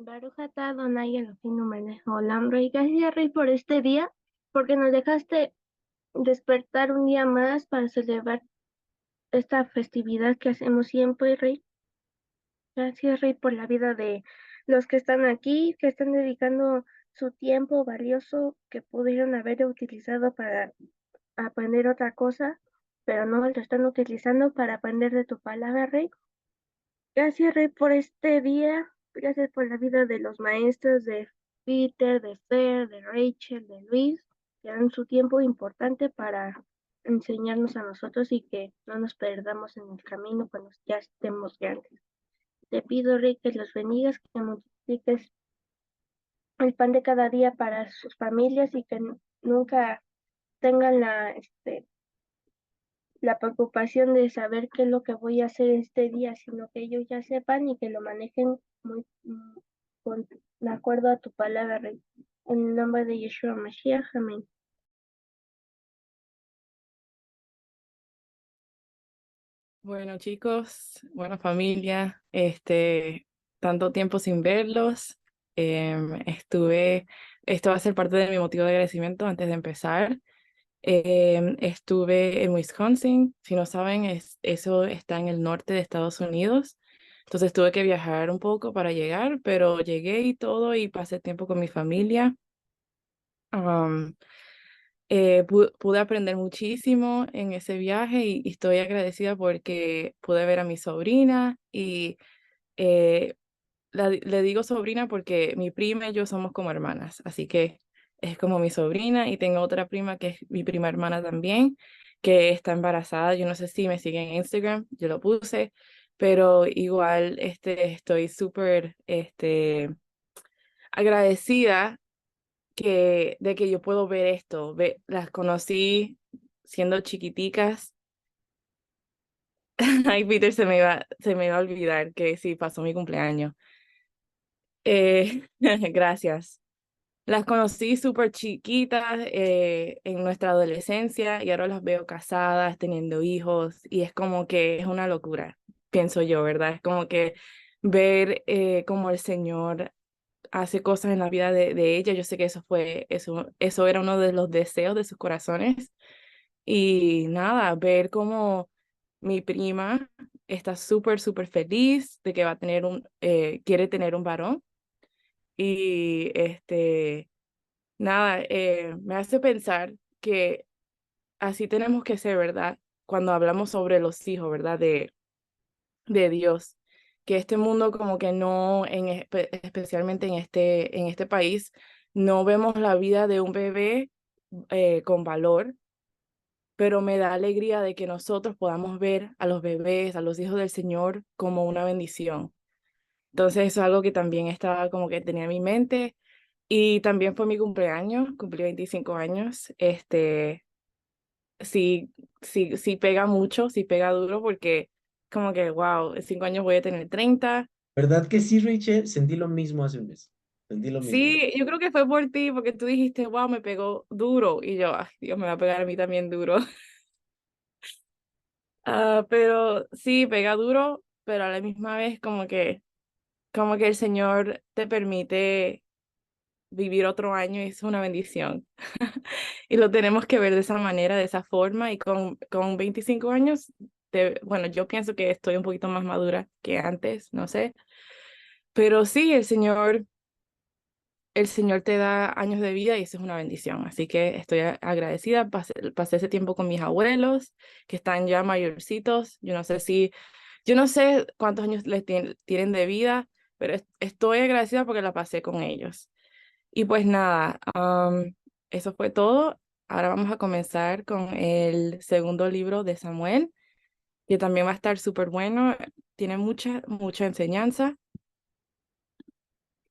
Baruch atah Adonai Eloheinu melech haolam, Rey, gracias Rey por este día, porque nos dejaste despertar un día más para celebrar esta festividad que hacemos siempre, Rey. Gracias Rey por la vida de los que están aquí, que están dedicando su tiempo valioso que pudieron haber utilizado para aprender otra cosa, pero no lo están utilizando para aprender de tu palabra, Rey. Gracias, Rey, por este día. Gracias por la vida de los maestros de Peter, de Fer, de Rachel, de Luis, que dan su tiempo importante para enseñarnos a nosotros y que no nos perdamos en el camino cuando ya estemos grandes. Te pido, Rey, que los bendigas, que multipliques el pan de cada día para sus familias y que nunca tengan la preocupación de saber qué es lo que voy a hacer este día, sino que ellos ya sepan y que lo manejen muy de acuerdo a tu palabra, Rey. En el nombre de Yeshua Mashiach, amén. Bueno, chicos, buena familia, tanto tiempo sin verlos. Esto va a ser parte de mi motivo de agradecimiento antes de empezar. Estuve en Wisconsin, si no saben, eso está en el norte de Estados Unidos. Entonces tuve que viajar un poco para llegar, pero llegué y todo y pasé tiempo con mi familia. Um, pude aprender muchísimo en ese viaje y estoy agradecida porque pude ver a mi sobrina y eh, le digo sobrina porque mi prima y yo somos como hermanas, así que es como mi sobrina y tengo otra prima que es mi prima hermana también, que está embarazada. Yo no sé si me siguen en Instagram, yo lo puse, pero igual estoy súper agradecida de que yo puedo ver esto. Las conocí siendo chiquiticas. Ay, Peter, se me iba a olvidar que sí, pasó mi cumpleaños. Gracias. Las conocí súper chiquitas en nuestra adolescencia y ahora las veo casadas, teniendo hijos y es como que es una locura, pienso yo, ¿verdad? Es como que ver cómo el Señor hace cosas en la vida de ella. Yo sé que eso era uno de los deseos de sus corazones. Y nada, ver cómo mi prima está súper, súper feliz de que quiere tener un varón. Y nada, me hace pensar que así tenemos que ser, ¿verdad? Cuando hablamos sobre los hijos, ¿verdad? De Dios, que este mundo como que no, especialmente en este país, no vemos la vida de un bebé con valor, pero me da alegría de que nosotros podamos ver a los bebés, a los hijos del Señor como una bendición. Entonces eso es algo que también estaba como que tenía en mi mente y también fue mi cumpleaños, cumplí 25 años, sí, sí, sí pega mucho, sí pega duro porque como que, wow, en 5 años voy a tener 30. ¿Verdad que sí, Rachel? Sentí lo mismo hace un mes. Sentí lo mismo. Sí, yo creo que fue por ti, porque tú dijiste, wow, me pegó duro. Y yo, ay, Dios, me va a pegar a mí también duro. Pero sí, pega duro, pero a la misma vez como que el Señor te permite vivir otro año y es una bendición. Y lo tenemos que ver de esa manera, de esa forma. Y con 25 años, bueno, yo pienso que estoy un poquito más madura que antes, no sé. Pero sí, el Señor te da años de vida y eso es una bendición. Así que estoy agradecida. Pasé ese tiempo con mis abuelos, que están ya mayorcitos. Yo no sé cuántos años les tienen de vida, pero estoy agradecida porque la pasé con ellos. Y pues nada, eso fue todo. Ahora vamos a comenzar con el segundo libro de Samuel, que también va a estar súper bueno. Tiene mucha, mucha enseñanza.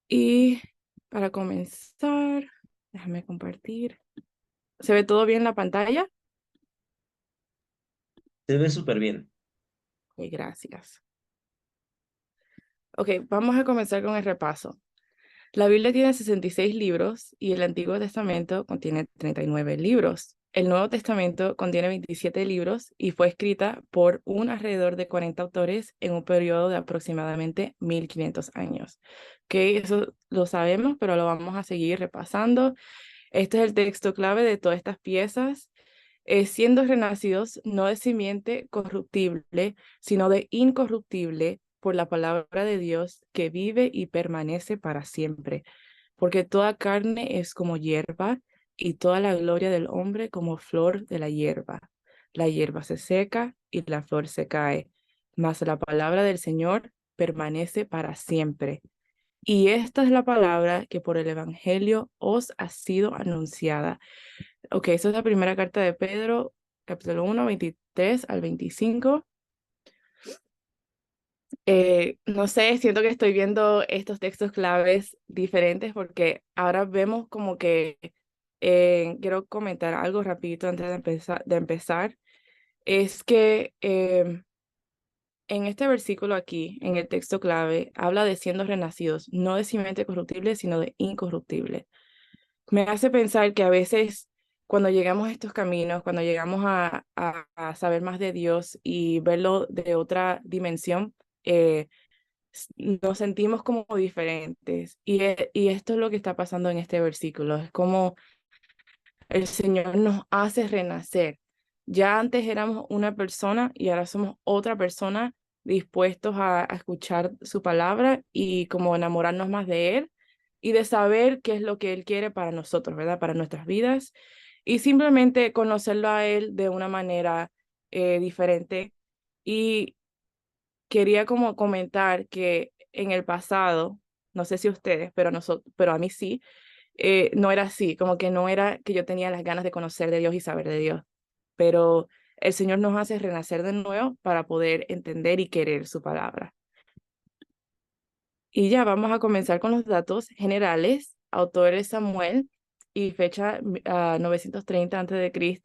Y para comenzar, déjame compartir. ¿Se ve todo bien en la pantalla? Se ve súper bien. Ok, gracias. Ok, vamos a comenzar con el repaso. La Biblia tiene 66 libros y el Antiguo Testamento contiene 39 libros. El Nuevo Testamento contiene 27 libros y fue escrita por un alrededor de 40 autores en un periodo de aproximadamente 1500 años. Que eso lo sabemos, pero lo vamos a seguir repasando. Este es el texto clave de todas estas piezas, siendo renacidos no de simiente corruptible, sino de incorruptible por la palabra de Dios que vive y permanece para siempre. Porque toda carne es como hierba y toda la gloria del hombre como flor de la hierba. La hierba se seca y la flor se cae, mas la palabra del Señor permanece para siempre. Y esta es la palabra que por el Evangelio os ha sido anunciada. Ok, esa es la primera carta de Pedro, capítulo 1, 23 al 25. No sé, siento que estoy viendo estos textos claves diferentes porque ahora vemos como que quiero comentar algo rapidito antes de empezar. Es que en este versículo aquí, en el texto clave, habla de siendo renacidos, no de simiente corruptible, sino de incorruptible. Me hace pensar que a veces cuando llegamos a estos caminos, cuando llegamos a saber más de Dios y verlo de otra dimensión, nos sentimos como diferentes. Y esto es lo que está pasando en este versículo. Es como el Señor nos hace renacer. Ya antes éramos una persona y ahora somos otra persona dispuestos a escuchar su palabra y como enamorarnos más de Él y de saber qué es lo que Él quiere para nosotros, ¿verdad? Para nuestras vidas y simplemente conocerlo a Él de una manera diferente. Y quería como comentar que en el pasado, no sé si ustedes, pero a mí sí, no era así, como que no era que yo tenía las ganas de conocer de Dios y saber de Dios, pero el Señor nos hace renacer de nuevo para poder entender y querer su palabra. Y ya vamos a comenzar con los datos generales. Autor es Samuel y fecha 930 a.C.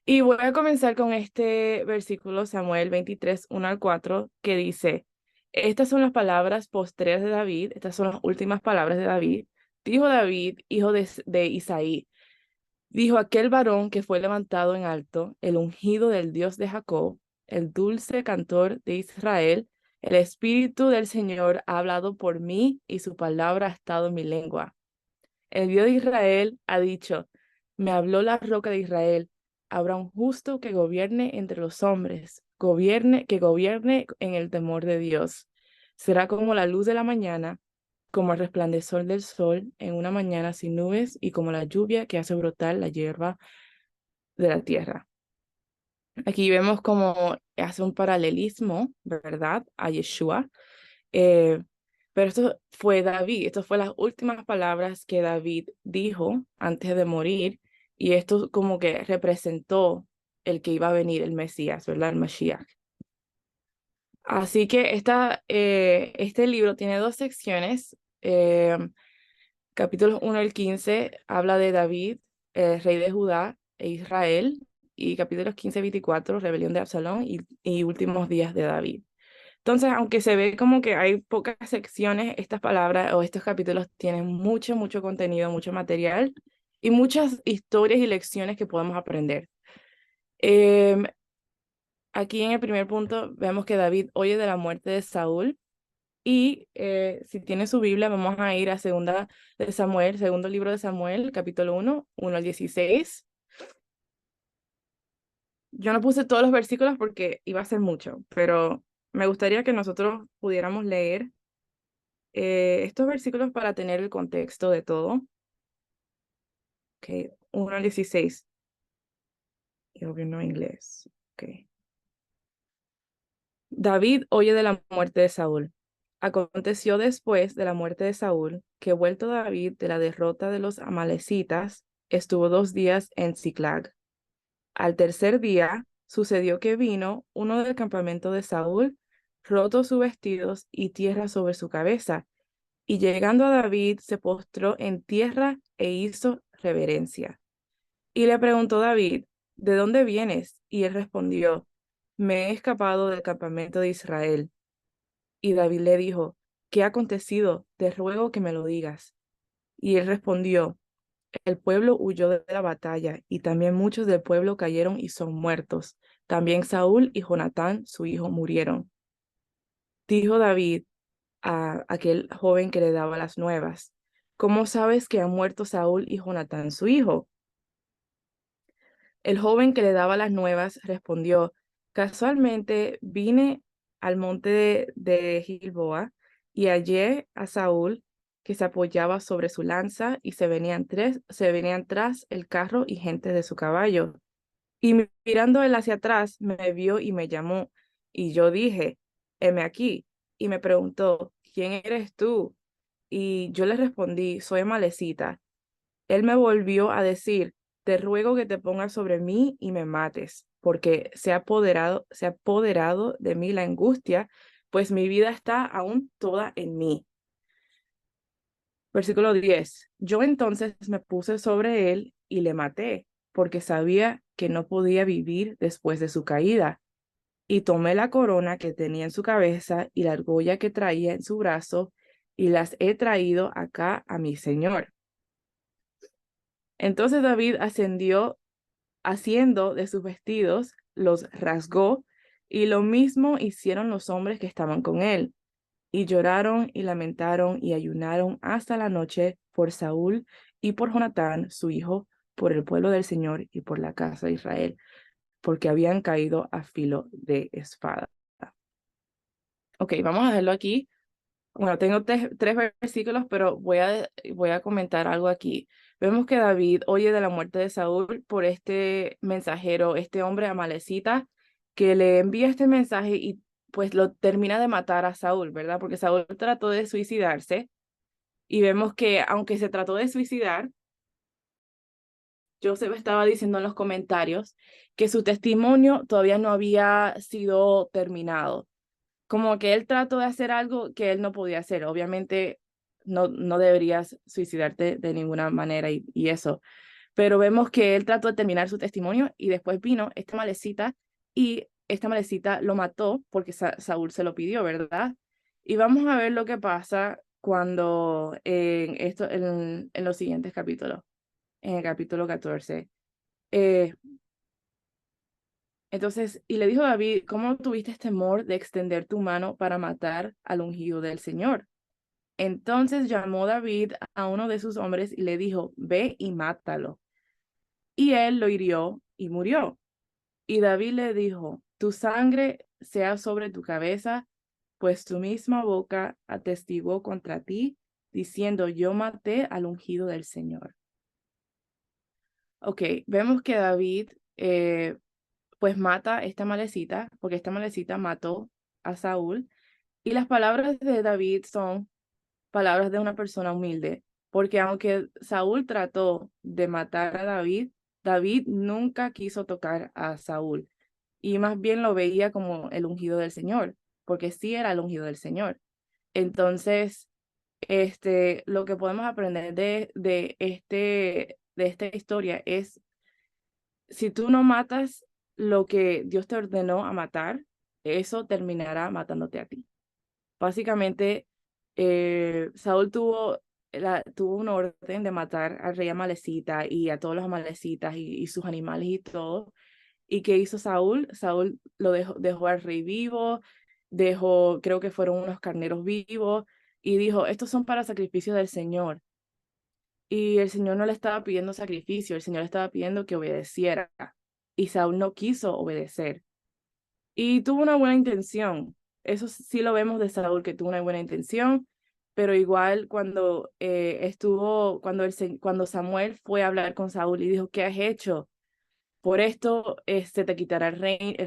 Y voy a comenzar con este versículo, Samuel 23, 1 al 4, que dice, estas son las palabras postreras de David, estas son las últimas palabras de David. Dijo David, hijo de Isaí, dijo aquel varón que fue levantado en alto, el ungido del Dios de Jacob, el dulce cantor de Israel, el Espíritu del Señor ha hablado por mí y su palabra ha estado en mi lengua. El Dios de Israel ha dicho, me habló la roca de Israel, habrá un justo que gobierne entre los hombres, que gobierne en el temor de Dios. Será como la luz de la mañana, como el resplandor del sol en una mañana sin nubes y como la lluvia que hace brotar la hierba de la tierra. Aquí vemos como hace un paralelismo, ¿verdad? A Yeshua. Eh, pero esto fue David, esto fue las últimas palabras que David dijo antes de morir, y esto como que representó el que iba a venir, el Mesías, ¿verdad? El Mashiach. Así que este libro tiene dos secciones. Capítulos 1 al 15 habla de David, rey de Judá e Israel, y capítulos 15 y 24, rebelión de Absalón y últimos días de David. Entonces, aunque se ve como que hay pocas secciones, estas palabras o estos capítulos tienen mucho, mucho contenido, mucho material y muchas historias y lecciones que podemos aprender. Em, Aquí en el primer punto vemos que David oye de la muerte de Saúl y si tiene su Biblia vamos a ir a segunda de Samuel, segundo libro de Samuel, capítulo 1, 1 al 16. Yo no puse todos los versículos porque iba a ser mucho, pero me gustaría que nosotros pudiéramos leer estos versículos para tener el contexto de todo. Ok, 1 al 16. Y gobierno inglés. Ok. David oye de la muerte de Saúl. Aconteció después de la muerte de Saúl que vuelto David de la derrota de los amalecitas, estuvo 2 días en Ziklag. Al tercer día sucedió que vino uno del campamento de Saúl, roto sus vestidos y tierra sobre su cabeza, y llegando a David se postró en tierra e hizo reverencia. Y le preguntó David, ¿de dónde vienes? Y él respondió, me he escapado del campamento de Israel. Y David le dijo, ¿qué ha acontecido? Te ruego que me lo digas. Y él respondió, El pueblo huyó de la batalla y también muchos del pueblo cayeron y son muertos. También Saúl y Jonatán, su hijo, murieron. Dijo David a aquel joven que le daba las nuevas: ¿Cómo sabes que han muerto Saúl y Jonatán, su hijo? El joven que le daba las nuevas respondió: Casualmente vine al monte de Gilboa y hallé a Saúl que se apoyaba sobre su lanza y se venían tras el carro y gente de su caballo. Y mirando él hacia atrás, me vio y me llamó. Y yo dije: heme aquí. Y me preguntó: ¿quién eres tú? Y yo le respondí: soy Amalecita. Él me volvió a decir: te ruego que te pongas sobre mí y me mates, porque se ha apoderado de mí la angustia, pues mi vida está aún toda en mí. Versículo 10. Yo entonces me puse sobre él y le maté, porque sabía que no podía vivir después de su caída. Y tomé la corona que tenía en su cabeza y la argolla que traía en su brazo, y las he traído acá a mi señor. Entonces David ascendió, haciendo de sus vestidos, los rasgó, y lo mismo hicieron los hombres que estaban con él. Y lloraron y lamentaron y ayunaron hasta la noche por Saúl y por Jonatán, su hijo, por el pueblo del Señor y por la casa de Israel, porque habían caído a filo de espada. Ok, vamos a dejarlo aquí. Bueno, tengo tres versículos, pero voy a comentar algo aquí. Vemos que David oye de la muerte de Saúl por este mensajero, este hombre amalecita, que le envía este mensaje y pues lo termina de matar a Saúl, ¿verdad? Porque Saúl trató de suicidarse y vemos que aunque se trató de suicidar, Joseph estaba diciendo en los comentarios que su testimonio todavía no había sido terminado, como que él trató de hacer algo que él no podía hacer. Obviamente no deberías suicidarte de ninguna manera y eso, pero vemos que él trató de terminar su testimonio y después vino esta malecita y esta malecita lo mató porque Saúl se lo pidió, ¿verdad? Y vamos a ver lo que pasa cuando en los siguientes capítulos, en el capítulo 14. Eh, Entonces, y le dijo David: ¿cómo tuviste temor de extender tu mano para matar al ungido del Señor? Entonces llamó David a uno de sus hombres y le dijo: ve y mátalo. Y él lo hirió y murió. Y David le dijo: tu sangre sea sobre tu cabeza, pues tu misma boca atestiguó contra ti, diciendo: yo maté al ungido del Señor. Ok, vemos que David pues mata esta malecita, porque esta malecita mató a Saúl. Y las palabras de David son palabras de una persona humilde, porque aunque Saúl trató de matar a David, David nunca quiso tocar a Saúl y más bien lo veía como el ungido del Señor, porque sí era el ungido del Señor. Entonces, lo que podemos aprender de esta historia es: si tú no matas lo que Dios te ordenó a matar, eso terminará matándote a ti. Básicamente, Saúl tuvo una orden de matar al rey Amalecita y a todos los amalecitas y sus animales y todo. ¿Y qué hizo Saúl? Saúl lo dejó al rey vivo, creo que fueron unos carneros vivos, y dijo: estos son para sacrificio del Señor. Y el Señor no le estaba pidiendo sacrificio, el Señor le estaba pidiendo que obedeciera. Y Saúl no quiso obedecer. Y tuvo una buena intención. Eso sí lo vemos de Saúl, que tuvo una buena intención, pero igual cuando Samuel fue a hablar con Saúl y dijo: ¿qué has hecho? Por esto se te quitará el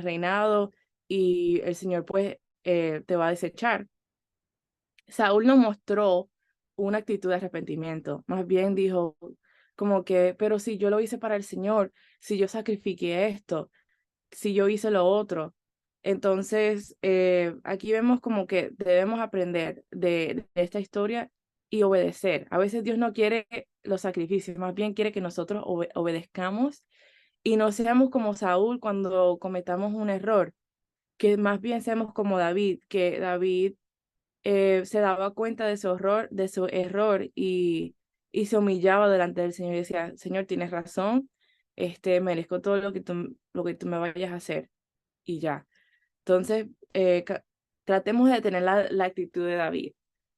reinado y el Señor pues te va a desechar. Saúl no mostró una actitud de arrepentimiento, más bien dijo como que: pero si yo lo hice para el Señor, si yo sacrifiqué esto, si yo hice lo otro. Entonces, aquí vemos como que debemos aprender de esta historia y obedecer. A veces Dios no quiere los sacrificios, más bien quiere que nosotros obedezcamos y no seamos como Saúl cuando cometamos un error, que más bien seamos como David, que David se daba cuenta de su error y se humillaba delante del Señor y decía, Señor, tienes razón, merezco todo lo que tú me vayas a hacer y ya. Entonces, tratemos de tener la actitud de David.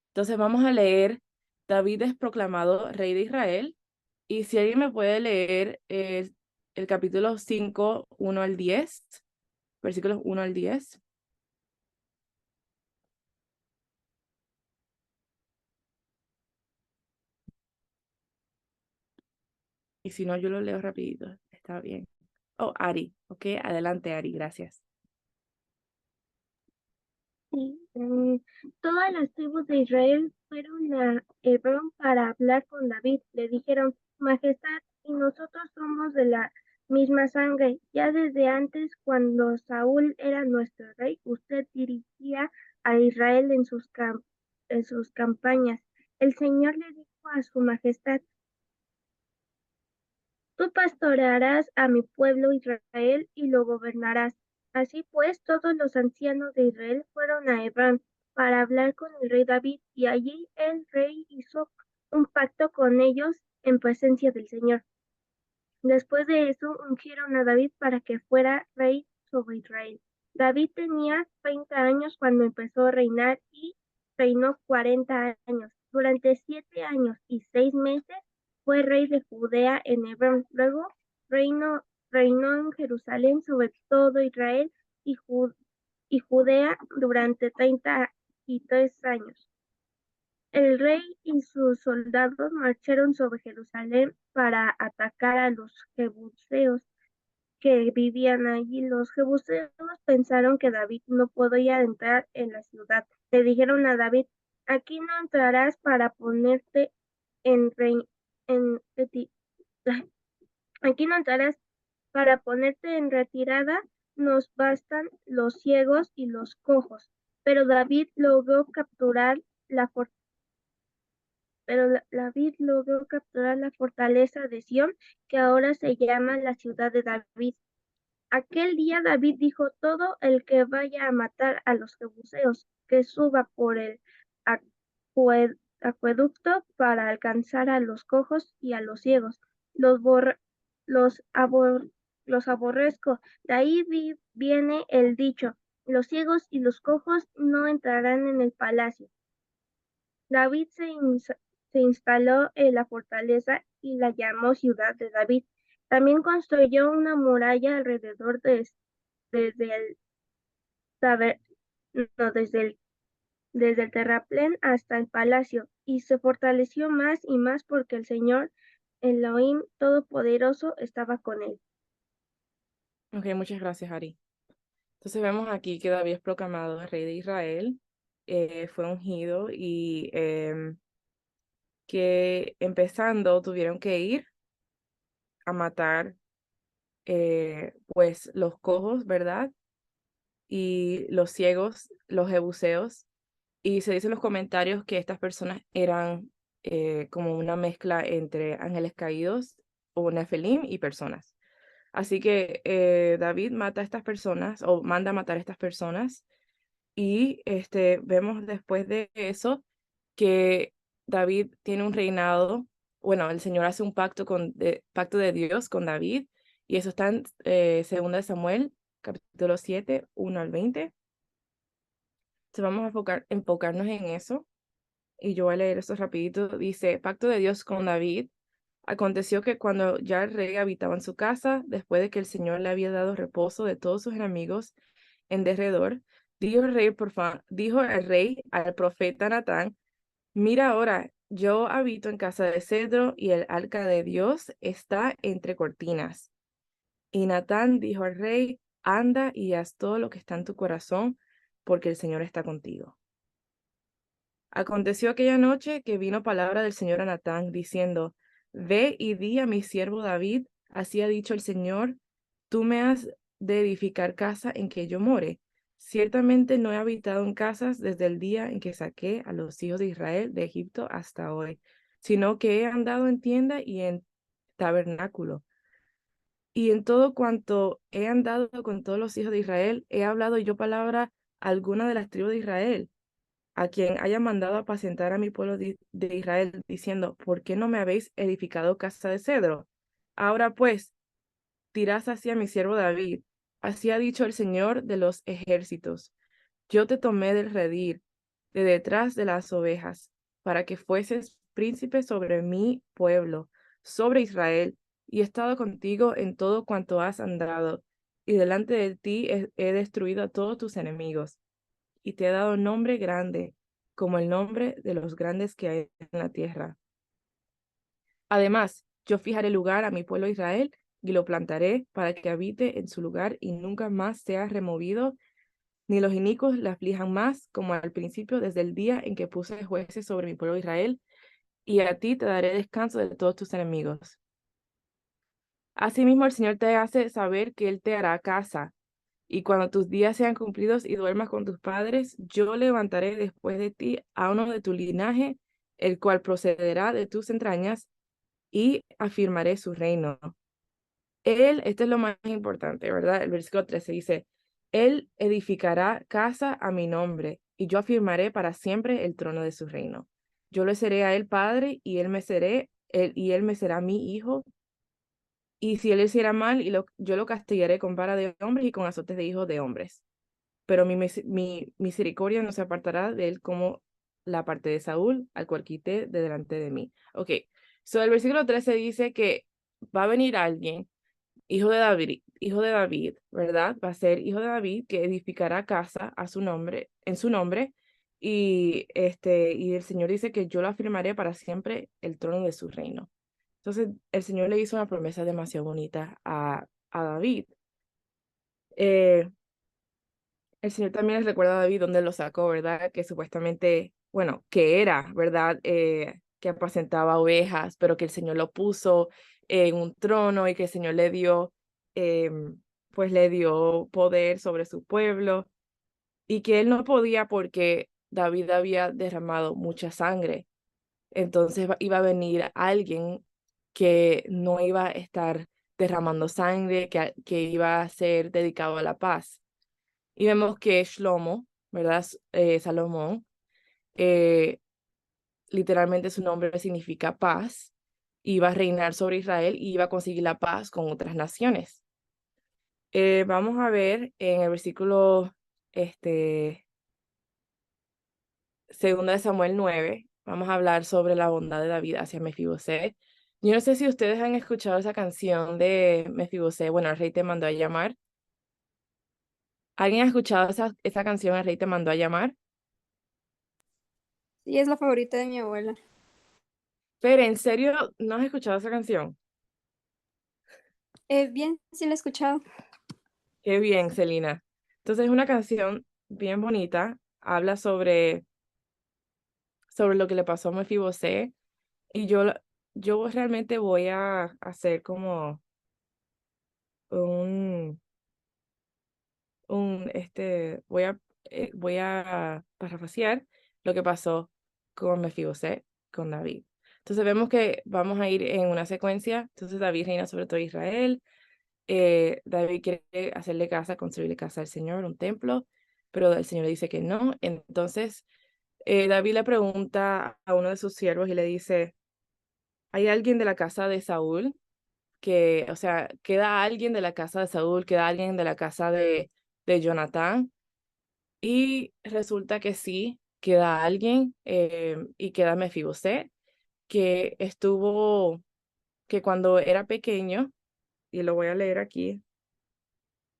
Entonces, vamos a leer, David es proclamado rey de Israel, y si alguien me puede leer el capítulo 5, 1 al 10, versículos 1 al 10. Y si no, yo lo leo rapidito. Está bien. Oh, Ari. Ok, adelante, Ari. Gracias. Sí, todas las tribus de Israel fueron a Hebrón para hablar con David. Le dijeron, Majestad, y nosotros somos de la misma sangre. Ya desde antes, cuando Saúl era nuestro rey, usted dirigía a Israel en sus campañas. El Señor le dijo a su majestad, tú pastorearás a mi pueblo Israel y lo gobernarás. Así pues, todos los ancianos de Israel fueron a Hebrón para hablar con el rey David, y allí el rey hizo un pacto con ellos en presencia del Señor. Después de eso, ungieron a David para que fuera rey sobre Israel. David tenía 30 años cuando empezó a reinar y reinó 40 años. Durante 7 años y 6 meses fue rey de Judea en Hebrón. Luego reinó en Jerusalén sobre todo Israel y Judea durante 33 años. El rey y sus soldados marcharon sobre Jerusalén para atacar a los jebuseos que vivían allí. Los jebuseos pensaron que David no podía entrar en la ciudad. Le dijeron a David, aquí no entrarás para ponerte en, en aquí no entrarás para ponerte en retirada, nos bastan los ciegos y los cojos. Pero David logró capturar la fortaleza David logró capturar la fortaleza de Sión, que ahora se llama la ciudad de David. Aquel día David dijo, todo el que vaya a matar a los jebuseos, que suba por el acueducto para alcanzar a los cojos y a los ciegos. Los, borra- los, abor- los aborrezco. De ahí viene el dicho, los ciegos y los cojos no entrarán en el palacio. David se instaló en la fortaleza y la llamó Ciudad de David. También construyó una muralla alrededor desde el, taber- no, desde el terraplén hasta el palacio, y se fortaleció más y más porque el Señor Elohim Todopoderoso estaba con él. Ok, muchas gracias, Ari. Entonces vemos aquí que David es proclamado rey de Israel, fue ungido y que empezando tuvieron que ir a matar pues los cojos, ¿verdad? Y los ciegos, los jebuseos. Y se dice en los comentarios que estas personas eran como una mezcla entre ángeles caídos o nefelim y personas. Así que David mata a estas personas o manda a matar a estas personas, y vemos después de eso que David tiene un reinado. Bueno, el Señor hace un pacto de Dios con David, y eso está en 2 de Samuel, capítulo 7, 1 al 20. Entonces vamos a enfocarnos en eso, y yo voy a leer esto rapidito. Dice, pacto de Dios con David. Aconteció que cuando ya el rey habitaba en su casa, después de que el Señor le había dado reposo de todos sus enemigos en derredor, dijo el rey al profeta Natán, mira ahora, yo habito en casa de cedro y el arca de Dios está entre cortinas. Y Natán dijo al rey, anda y haz todo lo que está en tu corazón, porque el Señor está contigo. Aconteció aquella noche que vino palabra del Señor a Natán, diciendo, ve y di a mi siervo David, así ha dicho el Señor, tú me has de edificar casa en que yo more. Ciertamente no he habitado en casas desde el día en que saqué a los hijos de Israel de Egipto hasta hoy, sino que he andado en tienda y en tabernáculo. Y en todo cuanto he andado con todos los hijos de Israel, he hablado yo palabra alguna de las tribus de Israel. a quien haya mandado apacentar a mi pueblo de Israel, diciendo, ¿por qué no me habéis edificado casa de cedro? Ahora pues, dirás así a mi siervo David, así ha dicho el Señor de los ejércitos, yo te tomé del redil, de detrás de las ovejas, para que fueses príncipe sobre mi pueblo, sobre Israel, y he estado contigo en todo cuanto has andado, y delante de ti he destruido a todos tus enemigos, y te he dado nombre grande, como el nombre de los grandes que hay en la tierra. Además, yo fijaré lugar a mi pueblo Israel, y lo plantaré para que habite en su lugar y nunca más sea removido, ni los inicuos le aflijan más, como al principio, desde el día en que puse jueces sobre mi pueblo Israel, y a ti te daré descanso de todos tus enemigos. Asimismo, el Señor te hace saber que Él te hará casa, y cuando tus días sean cumplidos y duermas con tus padres, yo levantaré después de ti a uno de tu linaje, el cual procederá de tus entrañas, y afirmaré su reino. Él, esto es lo más importante, ¿verdad? El versículo 13 dice, Él edificará casa a mi nombre, y yo afirmaré para siempre el trono de su reino. Yo le seré a él padre, y él me será mi hijo. Y si él hiciera mal, yo lo castigaré con vara de hombres y con azotes de hijos de hombres. Pero mi misericordia no se apartará de él como la parte de Saúl, al cual quité de delante de mí. Ok, so el versículo 13 dice que va a venir alguien hijo de David, ¿verdad? Va a ser hijo de David que edificará casa a su nombre, en su nombre, y el Señor dice que yo lo afirmaré para siempre el trono de su reino. Entonces, el Señor le hizo una promesa demasiado bonita a David. Eh, el Señor también les recuerda a David dónde lo sacó, ¿verdad? Que supuestamente, bueno, que era, ¿verdad? Que apacentaba ovejas, pero que el Señor lo puso en un trono y que el Señor pues le dio poder sobre su pueblo y que él no podía porque David había derramado mucha sangre. Entonces iba a venir alguien que no iba a estar derramando sangre, que iba a ser dedicado a la paz. Y vemos que Shlomo, ¿verdad? Salomón, eh, literalmente su nombre significa paz, iba a reinar sobre Israel y iba a conseguir la paz con otras naciones. Vamos a ver en el versículo, segunda de Samuel 9, vamos a hablar sobre la bondad de David hacia Mefiboset. Yo no sé si ustedes han escuchado esa canción de Mefiboset, bueno, el rey te mandó a llamar. ¿Alguien ha escuchado esa canción, el rey te mandó a llamar? Sí, es la favorita de mi abuela. Pero, ¿en serio no has escuchado esa canción? Bien, sí la he escuchado. Qué bien, Celina. Entonces es una canción bien bonita, habla sobre lo que le pasó a Mefiboset y yo realmente voy a hacer como un, voy a parafrasear lo que pasó con Mefiboset, con David. Entonces vemos que vamos a ir en una secuencia. Entonces David reina sobre todo Israel. David quiere hacerle casa, construirle casa al Señor, un templo, pero el Señor le dice que no. Entonces David le pregunta a uno de sus siervos y le dice, ¿hay alguien de la casa de Saúl? Que, o sea, ¿queda alguien de la casa de Saúl? ¿Queda alguien de la casa de Jonatán? Y resulta que sí, queda alguien y queda Mefiboset, que cuando era pequeño, y lo voy a leer aquí,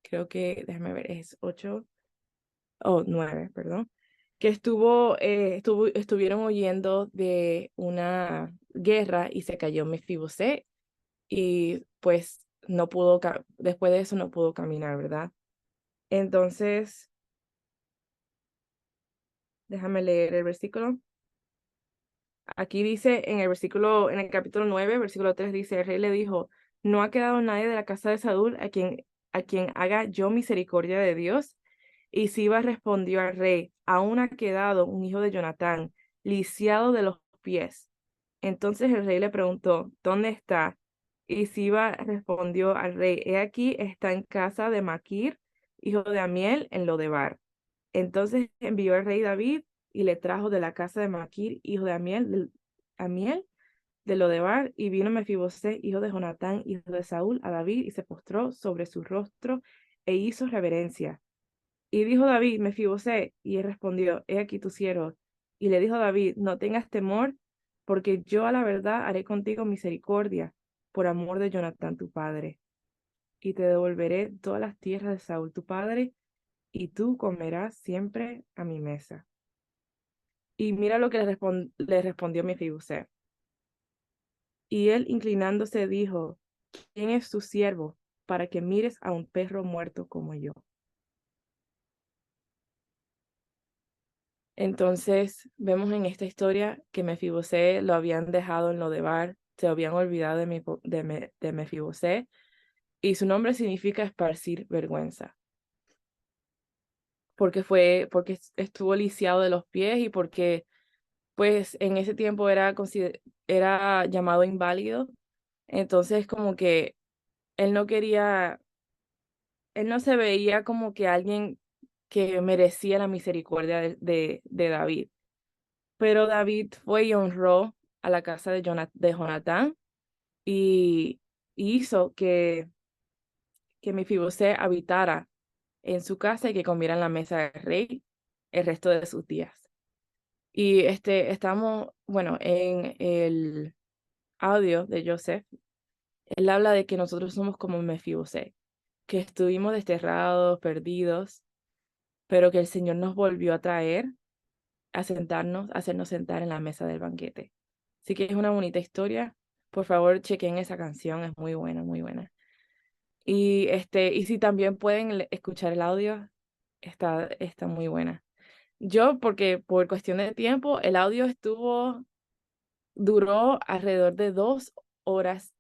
creo que, déjame ver, es 9, perdón, que estuvieron huyendo de una guerra y se cayó Mefiboset y pues después de eso no pudo caminar, ¿verdad? Entonces, déjame leer el versículo. Aquí dice en el capítulo 9, versículo 3 dice, el rey le dijo, no ha quedado nadie de la casa de Saúl a quien haga yo misericordia de Dios. Y Siba respondió al rey, aún ha quedado un hijo de Jonatán, lisiado de los pies. Entonces el rey le preguntó, ¿dónde está? Y Siba respondió al rey, he aquí, está en casa de Maquir, hijo de Amiel, en Lodebar. Entonces envió el rey David y le trajo de la casa de Maquir, hijo de Amiel, de Lodebar, y vino Mefibosé, hijo de Jonatán, hijo de Saúl, a David, y se postró sobre su rostro e hizo reverencia. Y dijo David, Mefibosé, y él respondió, he aquí tu siervo. Y le dijo David, no tengas temor, porque yo a la verdad haré contigo misericordia, por amor de Jonatán tu padre. Y te devolveré todas las tierras de Saúl tu padre, y tú comerás siempre a mi mesa. Y mira lo que le respondió Mefibosé. Y él inclinándose dijo, ¿quién es tu siervo para que mires a un perro muerto como yo? Entonces vemos en esta historia que Mefibosé lo habían dejado en Lodebar, se habían olvidado de Mefibosé, y su nombre significa esparcir vergüenza, porque estuvo lisiado de los pies y porque pues en ese tiempo era llamado inválido. Entonces como que él no quería, él no se veía como que alguien que merecía la misericordia de David. Pero David fue y honró a la casa de Jonatán y hizo que Mefibosé habitara en su casa y que comiera en la mesa del rey el resto de sus días. Y estamos, bueno, en el audio de Joseph, él habla de que nosotros somos como Mefibosé, que estuvimos desterrados, perdidos, pero que el Señor nos volvió a traer a sentarnos, a hacernos sentar en la mesa del banquete. Así que es una bonita historia. Por favor, chequen esa canción, es muy buena, muy buena. Y si también pueden escuchar el audio, está muy buena. Yo, porque por cuestión de tiempo, el audio duró alrededor de 2 horas.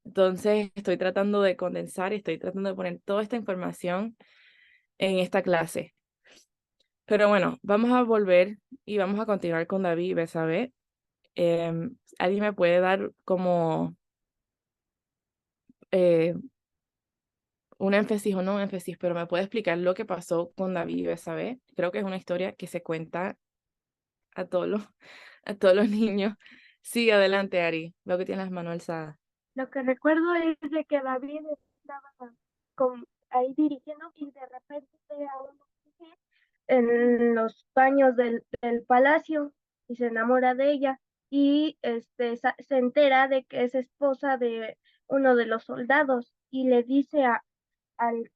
Entonces, estoy tratando de condensar y estoy tratando de poner toda esta información en esta clase. Pero bueno, vamos a volver y vamos a continuar con David y Betsabé. ¿Alguien me puede dar como eh, un énfasis o no un énfasis, pero me puede explicar lo que pasó con David y Betsabé? Creo que es una historia que se cuenta a todos los, a todos los niños. Sí, adelante, Ari. Veo que tienes las manos alzadas. Lo que recuerdo es de que David estaba ahí dirigiendo y de repente ve a una mujer en los baños del palacio y se enamora de ella y se entera de que es esposa de uno de los soldados y le dice al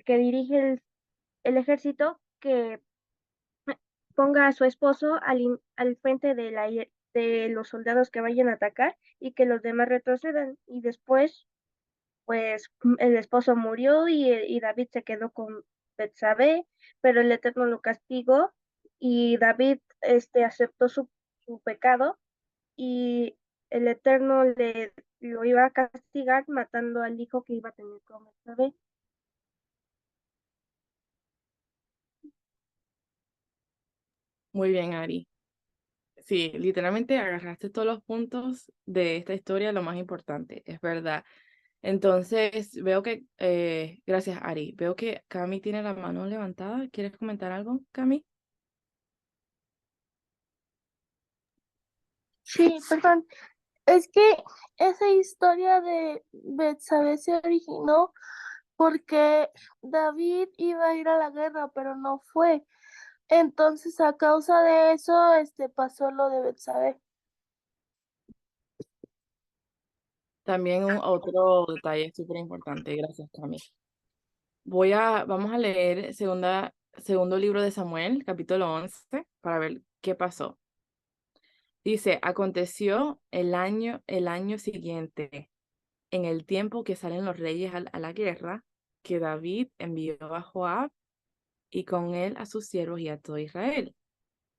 que dirige el ejército que ponga a su esposo al frente de los soldados que vayan a atacar y que los demás retrocedan. Y después, pues, el esposo murió y David se quedó con Betsabé, pero el Eterno lo castigó y David aceptó su pecado y el Eterno lo iba a castigar matando al hijo que iba a tener con Betsabé. Muy bien, Ari. Sí, literalmente agarraste todos los puntos de esta historia, lo más importante, es verdad. Entonces, veo que, gracias, Ari. Veo que Cami tiene la mano levantada. ¿Quieres comentar algo, Cami? Sí, perdón. Es que esa historia de Betsabé se originó porque David iba a ir a la guerra, pero no fue. Entonces, a causa de eso, pasó lo de Betsabé. También otro detalle súper importante. Gracias, Cami. Vamos a leer segundo libro de Samuel, capítulo 11, para ver qué pasó. Dice, aconteció el año siguiente, en el tiempo que salen los reyes a la guerra, que David envió a Joab y con él a sus siervos y a todo Israel.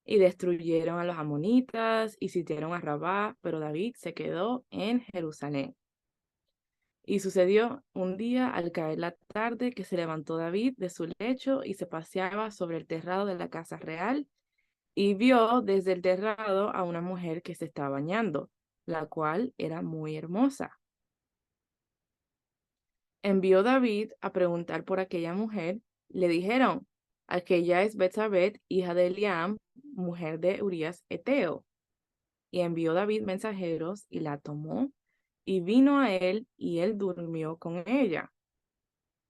Y destruyeron a los amonitas y sitiaron a Rabá, pero David se quedó en Jerusalén. Y sucedió un día al caer la tarde que se levantó David de su lecho y se paseaba sobre el terrado de la casa real y vio desde el terrado a una mujer que se estaba bañando, la cual era muy hermosa. Envió David a preguntar por aquella mujer. Le dijeron, aquella es Betsabé, hija de Eliam, mujer de Urías Eteo. Y envió David mensajeros y la tomó, y vino a él, y él durmió con ella.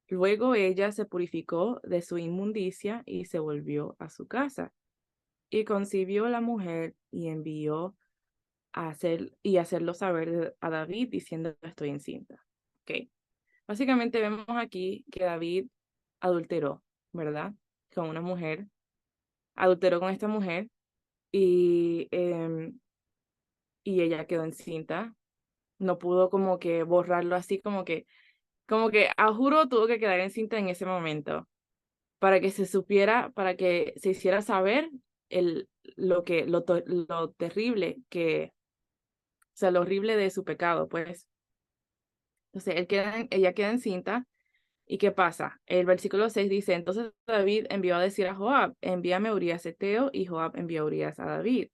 Luego ella se purificó de su inmundicia y se volvió a su casa. Y concibió la mujer y envió a hacerlo saber a David diciendo estoy encinta. Ok. Básicamente vemos aquí que David adulteró, ¿verdad? Con una mujer, adulteró con esta mujer y, y ella quedó encinta. No pudo como que borrarlo así, como que a juro tuvo que quedar encinta en ese momento para que se supiera, para que se hiciera saber lo terrible o sea, lo horrible de su pecado, pues. Entonces, ella queda encinta. ¿Y qué pasa? El versículo 6 dice, entonces David envió a decir a Joab, envíame a Urías Eteo, y Joab envió a Urías a David.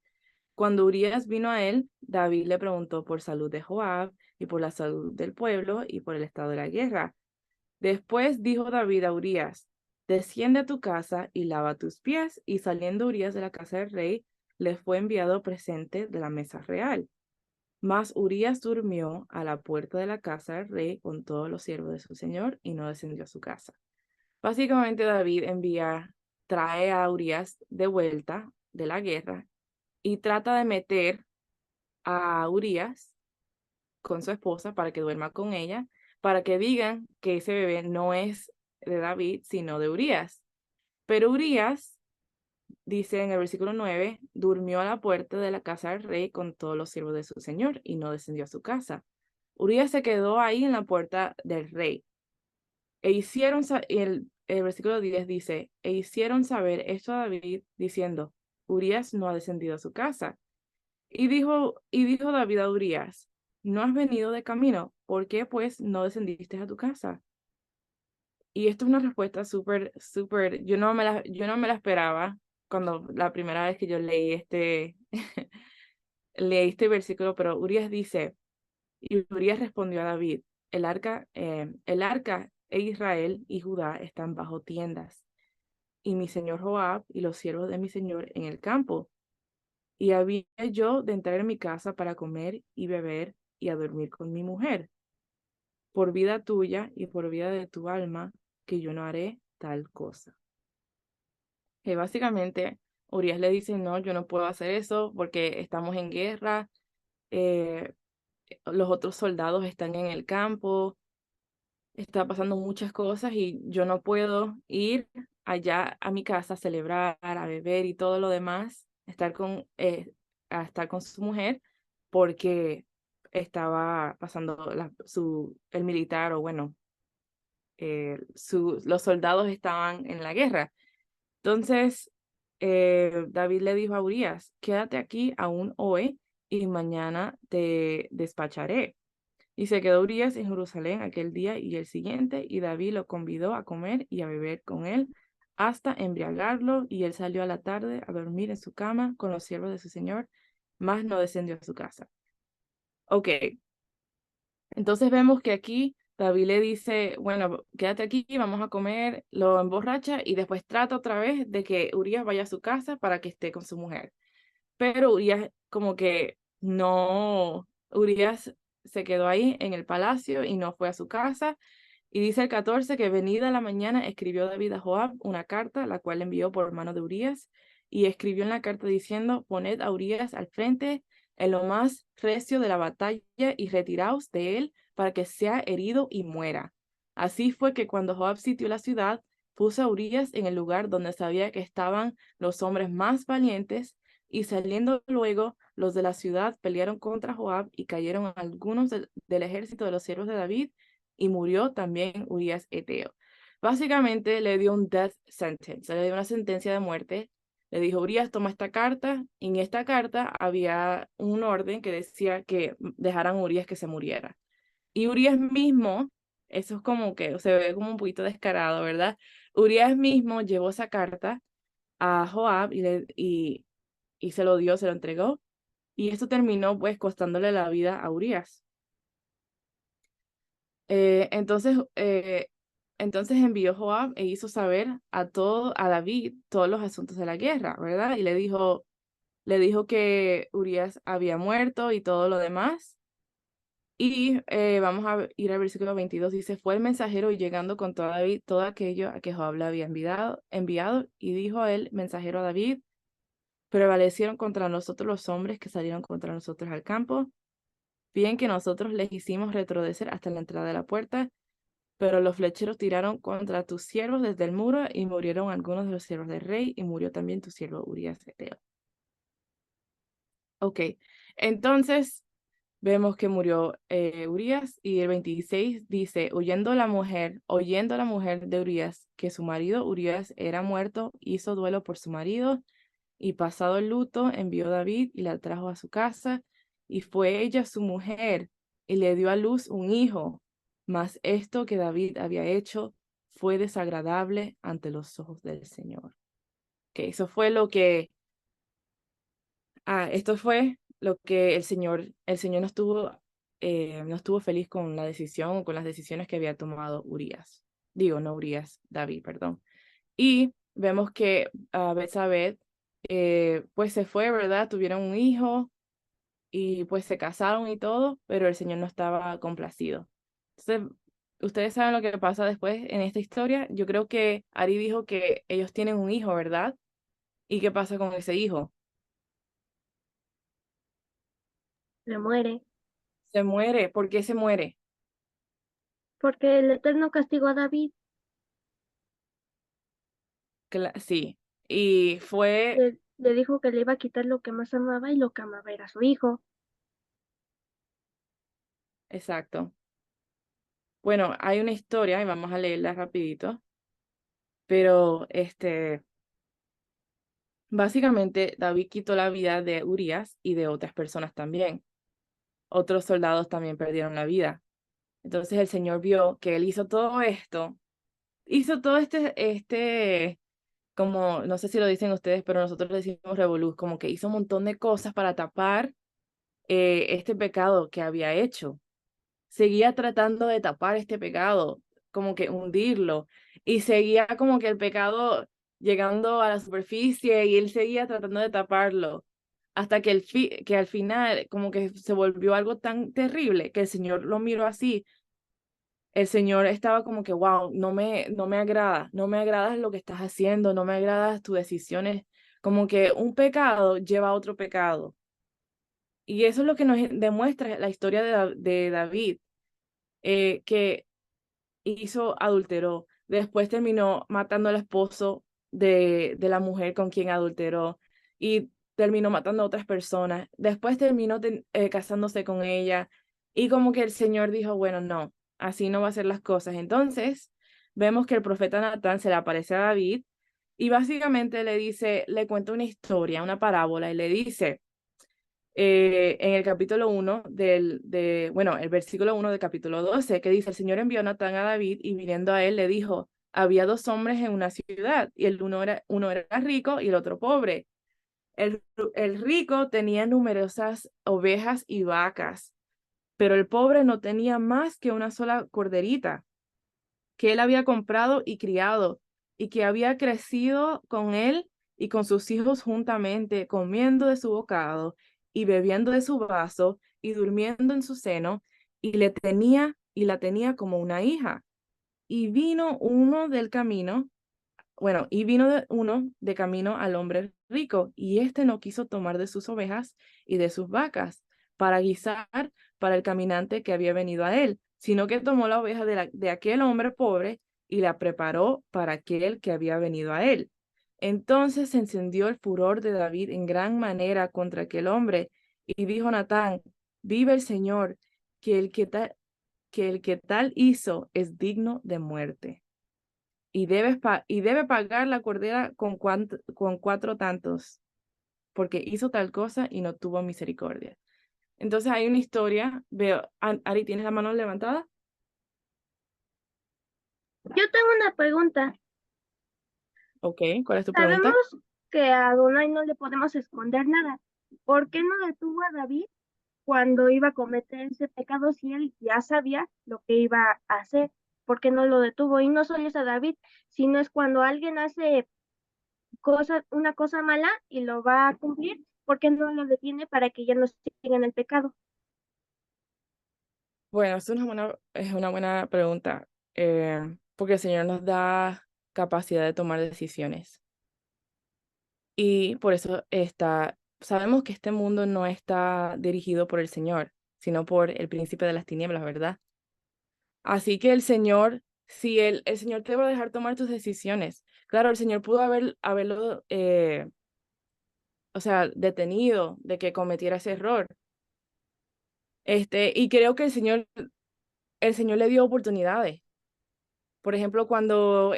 Cuando Urías vino a él, David le preguntó por salud de Joab, y por la salud del pueblo, y por el estado de la guerra. Después dijo David a Urías, desciende a tu casa y lava tus pies, y saliendo Urías de la casa del rey, le fue enviado presente de la mesa real. Mas Urías durmió a la puerta de la casa del rey con todos los siervos de su señor y no descendió a su casa. Básicamente David trae a Urías de vuelta de la guerra y trata de meter a Urías con su esposa para que duerma con ella, para que digan que ese bebé no es de David, sino de Urías. Pero Urías, dice en el versículo 9, durmió a la puerta de la casa del rey con todos los siervos de su señor y no descendió a su casa. Urías se quedó ahí en la puerta del rey. El versículo 10 dice, e hicieron saber esto a David, diciendo, Urías no ha descendido a su casa. Y dijo David a Urías, ¿no has venido de camino? ¿Por qué pues no descendiste a tu casa? Y esto es una respuesta súper, yo no me la esperaba cuando la primera vez que yo leí este versículo, pero Urías dice, y Urías respondió a David, el arca e Israel y Judá están bajo tiendas, y mi señor Joab y los siervos de mi señor en el campo. Y había yo de entrar en mi casa para comer y beber y a dormir con mi mujer. Por vida tuya y por vida de tu alma, que yo no haré tal cosa. Que básicamente Urías le dice, no, yo no puedo hacer eso porque estamos en guerra, eh, los otros soldados están en el campo, está pasando muchas cosas y yo no puedo ir allá a mi casa a celebrar, a beber y todo lo demás, a estar con su mujer porque estaba pasando el militar o bueno, los soldados estaban en la guerra. Entonces, David le dijo a Urías, quédate aquí aún hoy y mañana te despacharé. Y se quedó Urías en Jerusalén aquel día y el siguiente, y David lo convidó a comer y a beber con él hasta embriagarlo, y él salió a la tarde a dormir en su cama con los siervos de su señor, mas no descendió a su casa. Ok, entonces vemos que aquí David le dice, bueno, quédate aquí, vamos a comer, lo emborracha y después trata otra vez de que Urías vaya a su casa para que esté con su mujer. Pero Urías como que no, Urías se quedó ahí en el palacio y no fue a su casa. Y dice el 14 que venida la mañana escribió David a Joab una carta, la cual envió por mano de Urías, y escribió en la carta diciendo, poned a Urías al frente en lo más recio de la batalla y retiraos de él para que sea herido y muera. Así fue que cuando Joab sitió la ciudad, puso a Urías en el lugar donde sabía que estaban los hombres más valientes, y saliendo luego los de la ciudad pelearon contra Joab y cayeron algunos del ejército de los siervos de David, y murió también Urías Eteo. Básicamente le dio un death sentence, le dio una sentencia de muerte. Le dijo, Urías, toma esta carta. Y en esta carta había un orden que decía que dejaran a Urías que se muriera. Y Urías mismo, eso es como que se ve como un poquito descarado, ¿verdad? Urías mismo llevó esa carta a Joab y se lo entregó. Y esto terminó pues costándole la vida a Urías. Entonces, entonces envió Joab e hizo saber a David todos los asuntos de la guerra, ¿verdad? Y le dijo que Urías había muerto y todo lo demás. Y vamos a ir al versículo 22, dice, fue el mensajero y llegando con todo David todo aquello a que Joab le había enviado, y dijo el mensajero a David, prevalecieron contra nosotros los hombres que salieron contra nosotros al campo, bien que nosotros les hicimos retroceder hasta la entrada de la puerta, pero los flecheros tiraron contra tus siervos desde el muro y murieron algunos de los siervos del rey y murió también tu siervo Urías Eteo. Ok, entonces vemos que murió Urías y el 26 dice, oyendo la mujer de Urías que su marido Urías era muerto, hizo duelo por su marido y pasado el luto envió David y la trajo a su casa y fue ella su mujer y le dio a luz un hijo, mas esto que David había hecho fue desagradable ante los ojos del Señor. Que eso fue lo que esto fue lo que el Señor no estuvo feliz con la decisión, con las decisiones que había tomado Urías. Digo, no Urías, David, perdón. Y vemos que Betsabé, pues se fue, ¿verdad? Tuvieron un hijo y pues se casaron y todo, pero el Señor no estaba complacido. Entonces, ustedes saben lo que pasa después en esta historia. Yo creo que Ari dijo que ellos tienen un hijo, ¿verdad? ¿Y qué pasa con ese hijo? Se muere, Se muere. ¿Por qué se muere? porque el Eterno castigó a David. Sí. Y fue, Le dijo que le iba a quitar lo que más amaba y lo que amaba era su hijo. exacto. Bueno, hay una historia y vamos a leerla rapidito, pero básicamente David quitó la vida de Urías y de otras personas también. Otros soldados también perdieron la vida. Entonces el Señor vio que él hizo todo esto, como, no sé si lo dicen ustedes, pero nosotros le decimos revolú, como que hizo un montón de cosas para tapar este pecado que había hecho. Seguía tratando de tapar este pecado, como que hundirlo, y seguía como que el pecado llegando a la superficie y él seguía tratando de taparlo, hasta que, que al final como que se volvió algo tan terrible que el Señor lo miró así. El Señor estaba como que, wow, no me agrada, no me agrada lo que estás haciendo, no me agradas tus decisiones, como que un pecado lleva a otro pecado. Y eso es lo que nos demuestra la historia de David, que adulteró, después terminó matando al esposo de la mujer con quien adulteró y terminó matando a otras personas, después terminó casándose con ella y como que el Señor dijo, bueno, no, así no va a ser las cosas. Entonces vemos que el profeta Natán se le aparece a David y básicamente le cuenta una historia, una parábola y le dice, en el capítulo 1 el versículo 1 del capítulo 12, que dice, el Señor envió a Natán a David y viniendo a él le dijo, había dos hombres en una ciudad y uno era rico y el otro pobre. El rico tenía numerosas ovejas y vacas, pero el pobre no tenía más que una sola corderita que él había comprado y criado y que había crecido con él y con sus hijos juntamente, comiendo de su bocado y bebiendo de su vaso y durmiendo en su seno, y la tenía como una hija. Y vino uno de camino al hombre rico, y éste no quiso tomar de sus ovejas y de sus vacas para guisar para el caminante que había venido a él, sino que tomó la oveja de aquel hombre pobre y la preparó para aquel que había venido a él. Entonces se encendió el furor de David en gran manera contra aquel hombre, y dijo Natán, vive el Señor, que el que tal hizo es digno de muerte y debe pagar la cordera con 4 tantos, porque hizo tal cosa y no tuvo misericordia. Entonces hay una historia, veo, Ari, ¿tienes la mano levantada? Yo tengo una pregunta. Ok, ¿cuál es tu pregunta? Sabemos que a Adonai no le podemos esconder nada. ¿Por qué no detuvo a David cuando iba a cometer ese pecado si él ya sabía lo que iba a hacer? por qué no lo detuvo. Y no solo es a David, sino es cuando alguien hace una cosa mala y lo va a cumplir, ¿por qué no lo detiene para que ya no siga en el pecado? Bueno, es una buena pregunta, porque el Señor nos da capacidad de tomar decisiones. Y por eso sabemos que este mundo no está dirigido por el Señor, sino por el príncipe de las tinieblas, ¿verdad? Así que si el Señor te va a dejar tomar tus decisiones. Claro, el Señor pudo haberlo, o sea, detenido de que cometiera ese error. Y creo que el Señor le dio oportunidades. Por ejemplo, cuando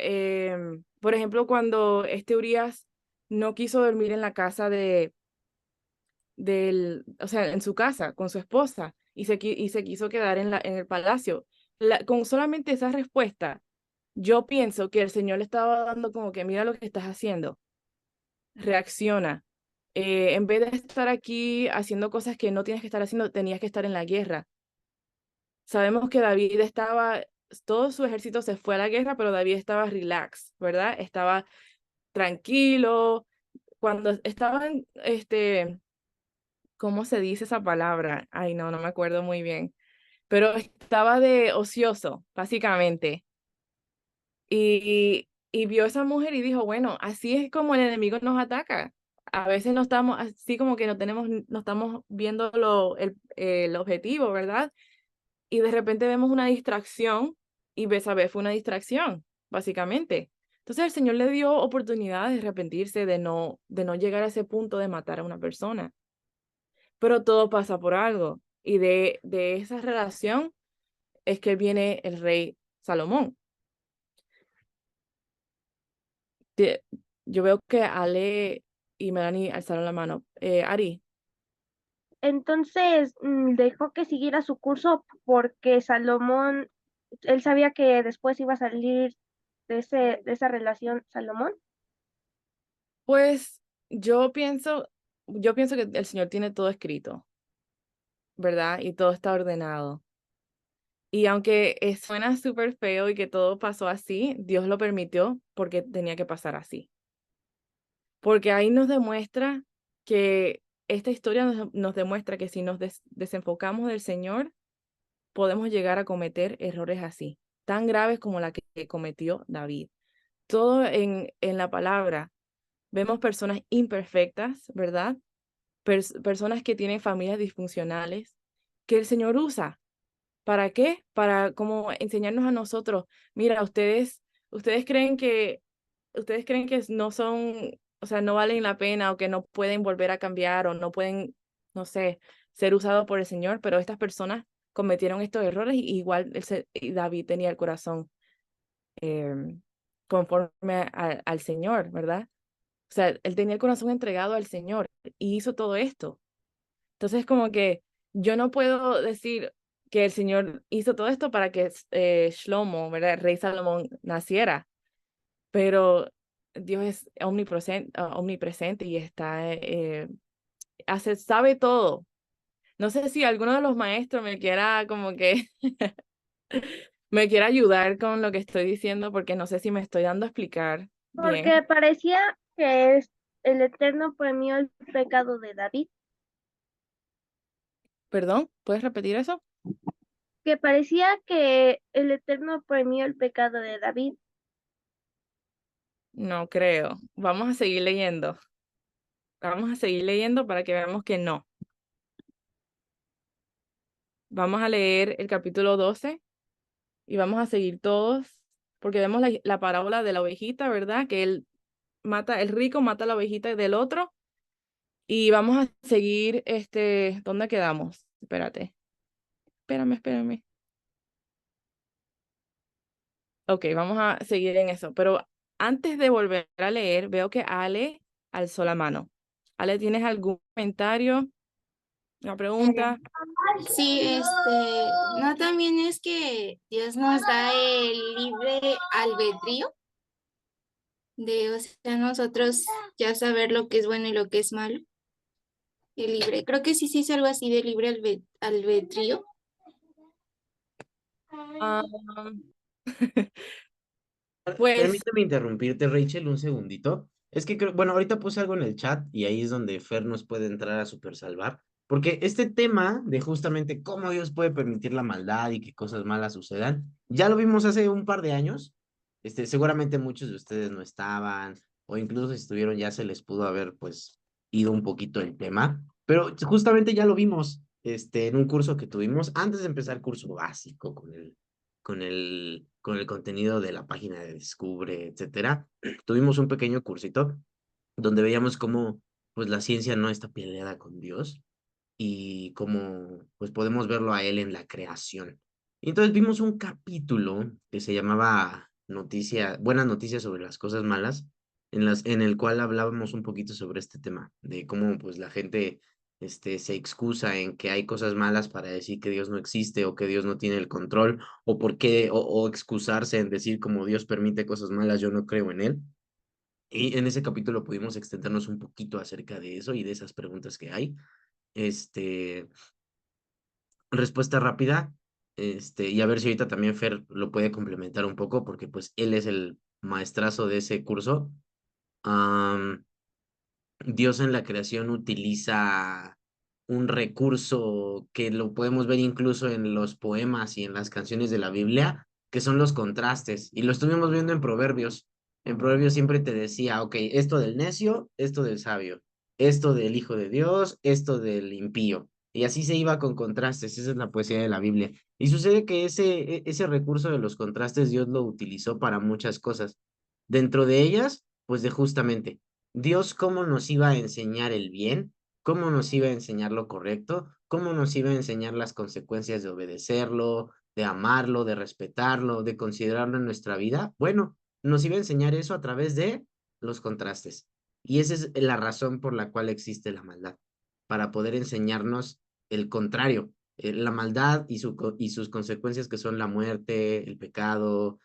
Urias no quiso dormir en la casa o sea, en su casa con su esposa y se quiso quedar en el palacio. Con solamente esa respuesta, yo pienso que el Señor le estaba dando como que mira lo que estás haciendo, reacciona. En vez de estar aquí haciendo cosas que no tienes que estar haciendo, tenías que estar en la guerra. Sabemos que todo su ejército se fue a la guerra, pero David estaba relax, ¿verdad? Estaba tranquilo. Cuando estaban, ¿cómo se dice esa palabra? Ay, no me acuerdo muy bien. Pero estaba de ocioso, básicamente. Y vio a esa mujer y dijo, bueno, así es como el enemigo nos ataca. A veces no estamos, así como que no estamos viendo el objetivo, ¿verdad? Y de repente vemos una distracción y Betsabé fue una distracción, básicamente. Entonces el Señor le dio oportunidad de arrepentirse, de no llegar a ese punto de matar a una persona. Pero todo pasa por algo. Y de esa relación es que viene el rey Salomón. Te- Yo veo que Ale y Melanie alzaron la mano. Ari, Entonces dejó que siguiera su curso porque Salomón, él sabía que después iba a salir de esa relación Salomón. pues yo pienso que el Señor tiene todo escrito, ¿verdad? Y todo está ordenado. Y aunque suena súper feo y que todo pasó así, Dios lo permitió porque tenía que pasar así. Porque ahí nos demuestra que esta historia nos demuestra que si nos desenfocamos del Señor, podemos llegar a cometer errores así, tan graves como la que cometió David. Todo en la palabra, vemos personas imperfectas, ¿verdad? Personas que tienen familias disfuncionales, que el Señor usa. ¿Para qué? Para como enseñarnos a nosotros, mira, ustedes creen que no son, o sea, no valen la pena o que no pueden volver a cambiar o no pueden, no sé, ser usados por el Señor, pero estas personas cometieron estos errores y igual y David tenía el corazón conforme al Señor, ¿verdad? O sea, él tenía el corazón entregado al Señor y hizo todo esto. Entonces, como que yo no puedo decir que el Señor hizo todo esto para que Shlomo, ¿verdad? El rey Salomón naciera, pero Dios es omnipresente y sabe todo. No sé si alguno de los maestros me quiera como que me quiera ayudar con lo que estoy diciendo, porque no sé si me estoy dando a explicar bien. Porque parecía que el Eterno premió el pecado de David, Perdón, ¿puedes repetir eso? que parecía que el Eterno premió el pecado de David. No creo. Vamos a seguir leyendo. Vamos a seguir leyendo para que veamos que no. Vamos a leer el capítulo 12 y vamos a seguir todos, porque vemos la parábola de la ovejita, ¿verdad? Que el rico mata a la ovejita del otro y vamos a seguir, ¿dónde quedamos? Espérame. Ok, vamos a seguir en eso, pero antes de volver a leer, veo que Ale alzó la mano. Ale, ¿tienes algún comentario, una pregunta? Sí, no también es que Dios nos da el libre albedrío de, o sea, nosotros ya saber lo que es bueno y lo que es malo. El libre, creo que sí es algo así de libre albedrío. Ah, Pues Permíteme interrumpirte, Rachel, un segundito. Es que creo, bueno, ahorita puse algo en el chat y ahí es donde Fer nos puede entrar a super salvar. Porque este tema de justamente cómo Dios puede permitir la maldad y que cosas malas sucedan, ya lo vimos hace un par de años. Seguramente muchos de ustedes no estaban, o incluso si estuvieron ya se les pudo haber pues ido un poquito el tema. Pero justamente ya lo vimos en un curso que tuvimos antes de empezar el curso básico con el contenido de la página de Descubre, etcétera. Tuvimos un pequeño cursito donde veíamos cómo pues la ciencia no está peleada con Dios y cómo pues podemos verlo a él en la creación. Y entonces vimos un capítulo que se llamaba Buenas noticias sobre las cosas malas, en el cual hablábamos un poquito sobre este tema, de cómo pues la gente se excusa en que hay cosas malas para decir que Dios no existe o que Dios no tiene el control, o por qué, o excusarse en decir como Dios permite cosas malas, yo no creo en él. Y en ese capítulo pudimos extendernos un poquito acerca de eso y de esas preguntas que hay. Este, respuesta rápida, y a ver si ahorita también Fer lo puede complementar un poco, porque pues él es el maestrazo de ese curso. Am, Dios en la creación utiliza un recurso que lo podemos ver incluso en los poemas y en las canciones de la Biblia, que son los contrastes. Y lo estuvimos viendo en Proverbios. En Proverbios siempre te decía, ok, esto del necio, esto del sabio, esto del hijo de Dios, esto del impío. Y así se iba con contrastes, esa es la poesía de la Biblia. Y sucede que ese recurso de los contrastes Dios lo utilizó para muchas cosas. Dentro de ellas, pues de justamente Dios cómo nos iba a enseñar el bien, cómo nos iba a enseñar lo correcto, cómo nos iba a enseñar las consecuencias de obedecerlo, de amarlo, de respetarlo, de considerarlo en nuestra vida. Bueno, nos iba a enseñar eso a través de los contrastes. Y esa es la razón por la cual existe la maldad, para poder enseñarnos el contrario, la maldad y sus consecuencias que son la muerte, el pecado,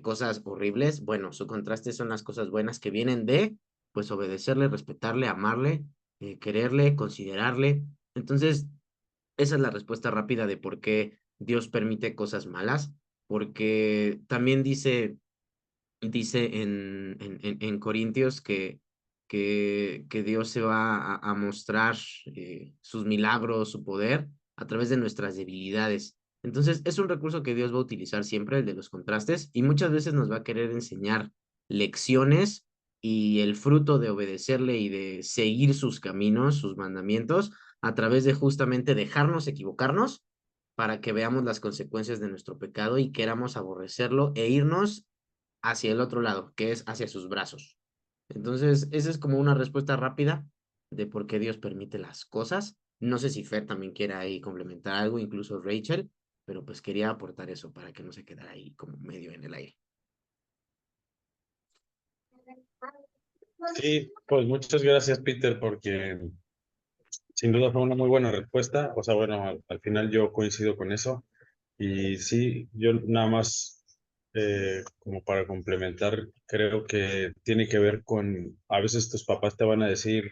cosas horribles. Bueno, su contraste son las cosas buenas que vienen de pues obedecerle, respetarle, amarle, quererle, considerarle. Entonces, esa es la respuesta rápida de por qué Dios permite cosas malas, porque también dice en Corintios que Dios se va a mostrar sus milagros, su poder a través de nuestras debilidades. Entonces, es un recurso que Dios va a utilizar siempre, el de los contrastes, y muchas veces nos va a querer enseñar lecciones y el fruto de obedecerle y de seguir sus caminos, sus mandamientos, a través de justamente dejarnos equivocarnos para que veamos las consecuencias de nuestro pecado y queramos aborrecerlo e irnos hacia el otro lado, que es hacia sus brazos. Entonces, esa es como una respuesta rápida de por qué Dios permite las cosas. No sé si Fer también quiera ahí complementar algo, incluso Rachel, pero pues quería aportar eso para que no se quedara ahí como medio en el aire. Sí, pues muchas gracias, Peter, porque sin duda fue una muy buena respuesta. O sea, bueno, al final yo coincido con eso. Y sí, yo nada más, como para complementar, creo que tiene que ver con, a veces tus papás te van a decir,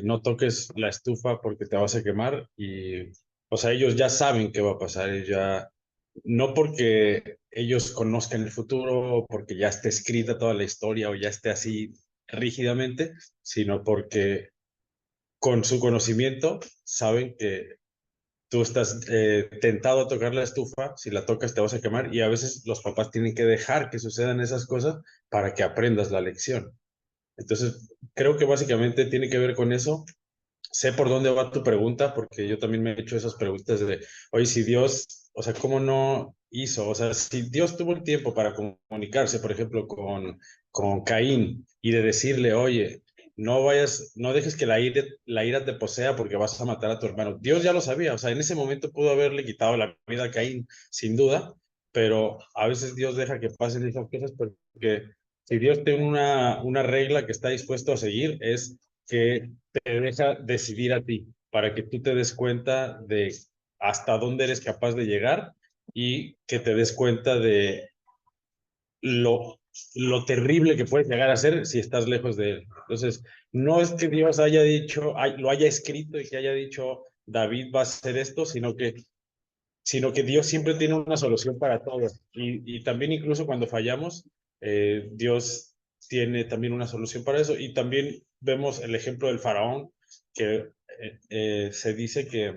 no toques la estufa porque te vas a quemar y, o sea, ellos ya saben qué va a pasar y ya, no porque ellos conozcan el futuro, porque ya esté escrita toda la historia o ya esté así rígidamente, sino porque con su conocimiento saben que tú estás tentado a tocar la estufa, si la tocas te vas a quemar y a veces los papás tienen que dejar que sucedan esas cosas para que aprendas la lección. Entonces, creo que básicamente tiene que ver con eso. Sé por dónde va tu pregunta, porque yo también me he hecho esas preguntas de, oye, si Dios, o sea, ¿cómo no hizo? O sea, si Dios tuvo el tiempo para comunicarse, por ejemplo, con Caín y de decirle, oye, no vayas, no dejes que la ira te posea porque vas a matar a tu hermano. Dios ya lo sabía, o sea, en ese momento pudo haberle quitado la vida a Caín, sin duda, pero a veces Dios deja que pasen esas cosas porque si Dios tiene una regla que está dispuesto a seguir, es que te deja decidir a ti, para que tú te des cuenta de hasta dónde eres capaz de llegar y que te des cuenta de lo terrible que puedes llegar a ser si estás lejos de él. Entonces, no es que Dios haya dicho, lo haya escrito y que haya dicho, David va a hacer esto, sino que sino que Dios siempre tiene una solución para todo. Y también incluso cuando fallamos, Dios tiene también una solución para eso. Y también vemos el ejemplo del faraón, que se dice que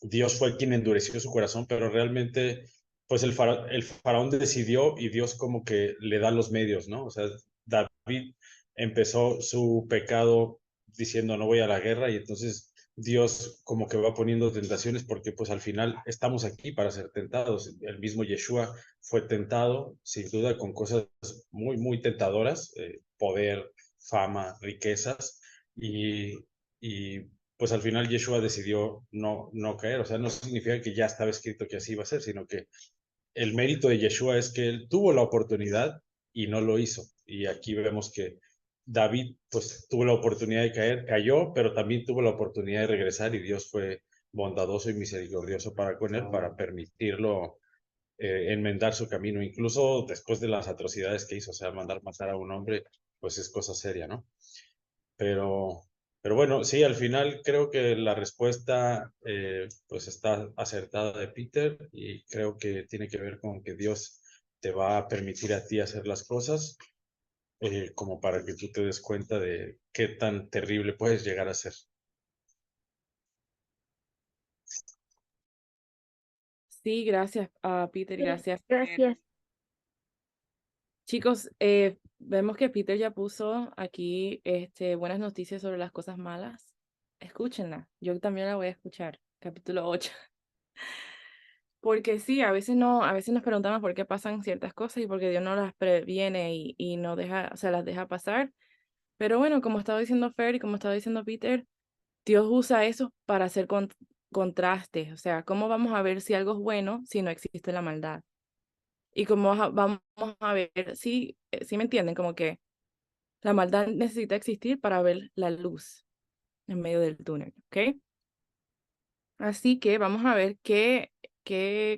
Dios fue quien endureció su corazón, pero realmente, pues el faraón decidió y Dios como que le da los medios, ¿no? O sea, David empezó su pecado diciendo no voy a la guerra y entonces Dios como que va poniendo tentaciones porque pues al final estamos aquí para ser tentados. El mismo Yeshua fue tentado, sin duda, con cosas muy, muy tentadoras, poder, fama, riquezas y pues al final Yeshua decidió no caer. O sea, no significa que ya estaba escrito que así iba a ser, sino que el mérito de Yeshua es que él tuvo la oportunidad y no lo hizo. Y aquí vemos que David pues tuvo la oportunidad de caer, cayó, pero también tuvo la oportunidad de regresar y Dios fue bondadoso y misericordioso para con él, para permitirlo enmendar su camino, incluso después de las atrocidades que hizo, o sea, mandar matar a un hombre, pues es cosa seria, ¿no? Pero, pero bueno, sí, al final creo que la respuesta pues está acertada de Peter y creo que tiene que ver con que Dios te va a permitir a ti hacer las cosas como para que tú te des cuenta de qué tan terrible puedes llegar a ser. Sí, gracias, Peter, Sí, gracias. gracias. Chicos, vemos que Peter ya puso aquí buenas noticias sobre las cosas malas. Escúchenla, yo también la voy a escuchar, capítulo 8. Porque sí, a veces nos preguntamos por qué pasan ciertas cosas y porque Dios no las previene y no deja, o sea, las deja pasar. Pero bueno, como estaba diciendo Fer y como estaba diciendo Peter, Dios usa eso para hacer contrastes. O sea, ¿cómo vamos a ver si algo es bueno si no existe la maldad? Y cómo vamos a ver si me entienden, como que la maldad necesita existir para ver la luz en medio del túnel, ¿ok? Así que vamos a ver qué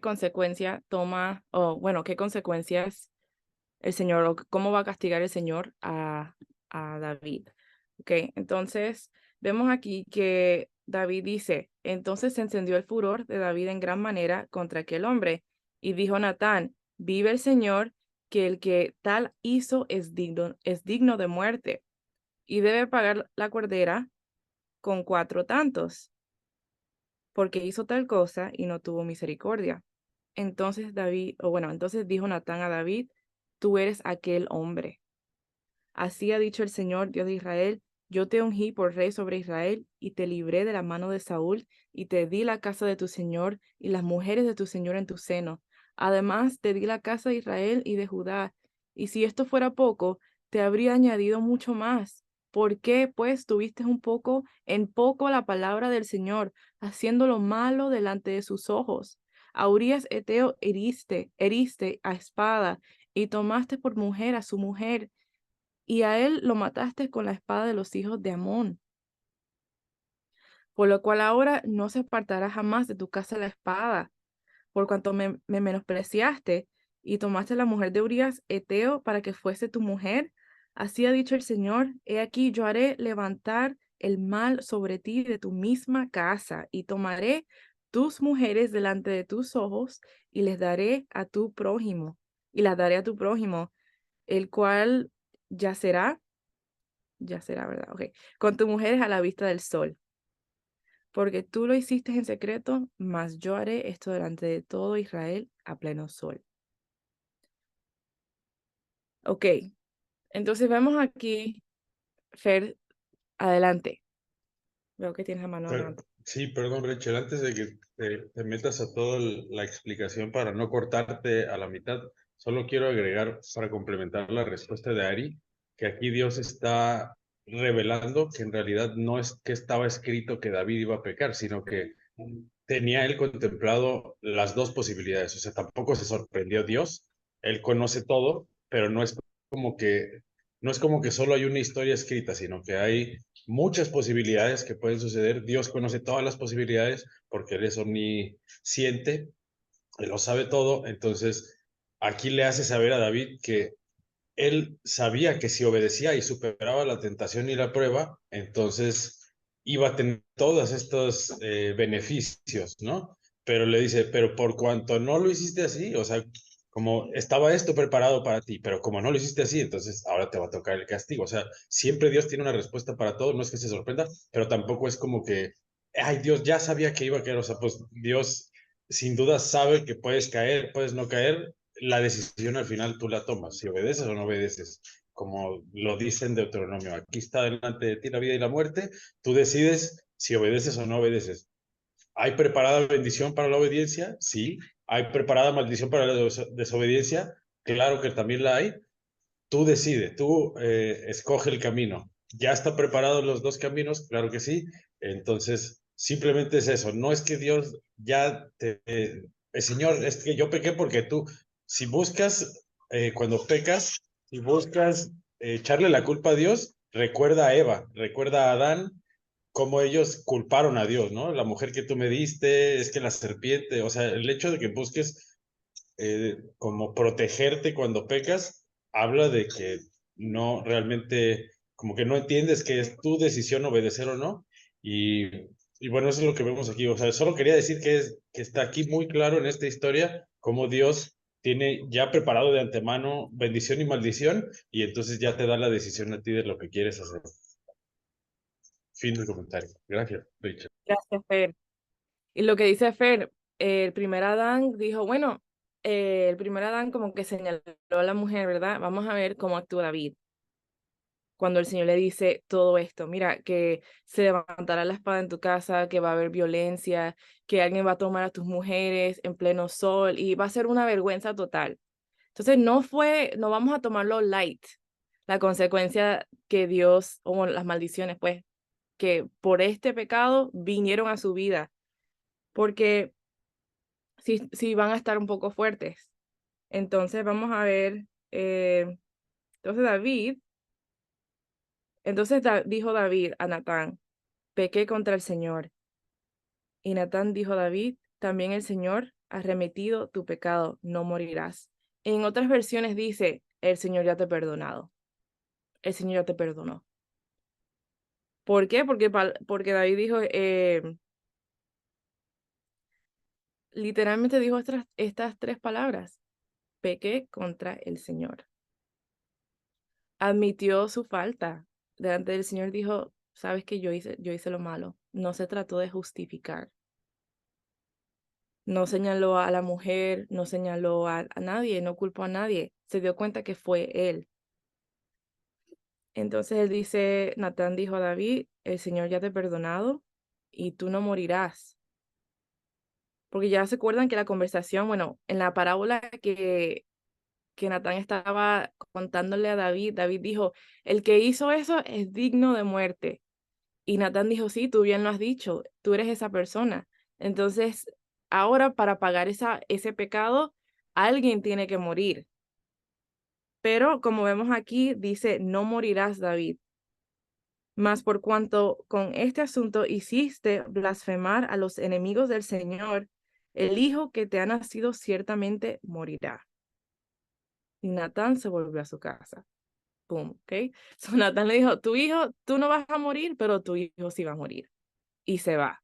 consecuencia toma, o bueno, qué consecuencias el Señor, o cómo va a castigar el Señor a David. Ok, entonces vemos aquí que David dice, entonces se encendió el furor de David en gran manera contra aquel hombre, y dijo Natán, vive el Señor, que el que tal hizo es digno de muerte, y debe pagar la cordera con 4 tantos, porque hizo tal cosa y no tuvo misericordia. Entonces entonces dijo Natán a David, tú eres aquel hombre. Así ha dicho el Señor, Dios de Israel, yo te ungí por rey sobre Israel y te libré de la mano de Saúl y te di la casa de tu Señor y las mujeres de tu Señor en tu seno. Además, te di la casa de Israel y de Judá. Y si esto fuera poco, te habría añadido mucho más. ¿Por qué, pues, tuviste en poco la palabra del Señor, haciendo lo malo delante de sus ojos? A Urías Eteo heriste a espada y tomaste por mujer a su mujer y a él lo mataste con la espada de los hijos de Amón, por lo cual ahora no se apartará jamás de tu casa la espada, por cuanto me menospreciaste y tomaste la mujer de Urías Eteo para que fuese tu mujer. Así ha dicho el Señor, he aquí yo haré levantar el mal sobre ti de tu misma casa y tomaré tus mujeres delante de tus ojos y les daré a tu prójimo, y las daré a tu prójimo, el cual yacerá ¿verdad? Ok. Con tu mujer es a la vista del sol, porque tú lo hiciste en secreto, mas yo haré esto delante de todo Israel a pleno sol. Ok, entonces vemos aquí, Fer, adelante. Veo que tienes la mano adelante. Sí, perdón, Rachel, antes de que te metas a toda la explicación para no cortarte a la mitad, solo quiero agregar para complementar la respuesta de Ari, que aquí Dios está revelando que en realidad no es que estaba escrito que David iba a pecar, sino que tenía él contemplado las dos posibilidades. O sea, tampoco se sorprendió Dios, él conoce todo, pero no es como que solo hay una historia escrita, sino que hay muchas posibilidades que pueden suceder. Dios conoce todas las posibilidades porque Él es omnisciente, Él lo sabe todo. Entonces, aquí le hace saber a David que Él sabía que si obedecía y superaba la tentación y la prueba, entonces iba a tener todos estos beneficios, ¿no? pero le dice, pero por cuanto no lo hiciste así, o sea, como estaba esto preparado para ti, pero como no lo hiciste así, entonces ahora te va a tocar el castigo. O sea, siempre Dios tiene una respuesta para todo, no es que se sorprenda, pero tampoco es como que, ay, Dios ya sabía que iba a caer, o sea, pues Dios sin duda sabe que puedes caer, puedes no caer, la decisión al final tú la tomas, si obedeces o no obedeces, como lo dice en Deuteronomio, aquí está delante de ti la vida y la muerte, tú decides si obedeces o no obedeces. ¿Hay preparada bendición para la obediencia? Sí. ¿Hay preparada maldición para la desobediencia? Claro que también la hay. Tú decides, tú escoge el camino. ¿Ya están preparados los dos caminos? Claro que sí. Entonces, simplemente es eso. No es que Dios ya te... Señor, es que yo pequé porque tú, si buscas, cuando pecas, si buscas echarle la culpa a Dios, recuerda a Eva, recuerda a Adán, cómo ellos culparon a Dios, ¿no? La mujer que tú me diste, es que la serpiente, o sea, el hecho de que busques como protegerte cuando pecas, habla de que no realmente, como que no entiendes que es tu decisión obedecer o no. Y, y bueno, eso es lo que vemos aquí. O sea, solo quería decir que está aquí muy claro en esta historia cómo Dios tiene ya preparado de antemano bendición y maldición, y entonces ya te da la decisión a ti de lo que quieres hacer. Fin del comentario. Gracias, Richard. Gracias, Fer. Y lo que dice Fer, el primer Adán dijo, bueno, el primer Adán como que señaló a la mujer, ¿verdad? Vamos a ver cómo actúa David. Cuando el Señor le dice todo esto, mira, que se levantará la espada en tu casa, que va a haber violencia, que alguien va a tomar a tus mujeres en pleno sol y va a ser una vergüenza total. Entonces no vamos a tomarlo light, la consecuencia que Dios, o bueno, las maldiciones, pues, que por este pecado vinieron a su vida, porque sí van a estar un poco fuertes. Entonces vamos a ver, entonces dijo David a Natán, pequé contra el Señor. Y Natán dijo a David, también el Señor ha remitido tu pecado, no morirás. En otras versiones dice, el Señor ya te ha perdonado. El Señor ya te perdonó. ¿Por qué? Porque David dijo, literalmente dijo estas tres palabras, pequé contra el Señor. Admitió su falta. Delante del Señor dijo, sabes que yo hice lo malo. No se trató de justificar. No señaló a la mujer, no señaló a nadie, no culpó a nadie. Se dio cuenta que fue él. Entonces él dice, Natán dijo a David, el Señor ya te ha perdonado y tú no morirás. Porque ya se acuerdan que la conversación, bueno, en la parábola que Natán estaba contándole a David, David dijo, el que hizo eso es digno de muerte. Y Natán dijo, sí, tú bien lo has dicho, tú eres esa persona. Entonces, ahora para pagar ese pecado, alguien tiene que morir. Pero como vemos aquí, dice, no morirás, David. Mas por cuanto con este asunto hiciste blasfemar a los enemigos del Señor, el hijo que te ha nacido ciertamente morirá. Y Natán se volvió a su casa. Pum, ¿ok? So Natán le dijo, tu hijo, tú no vas a morir, pero tu hijo sí va a morir. Y se va.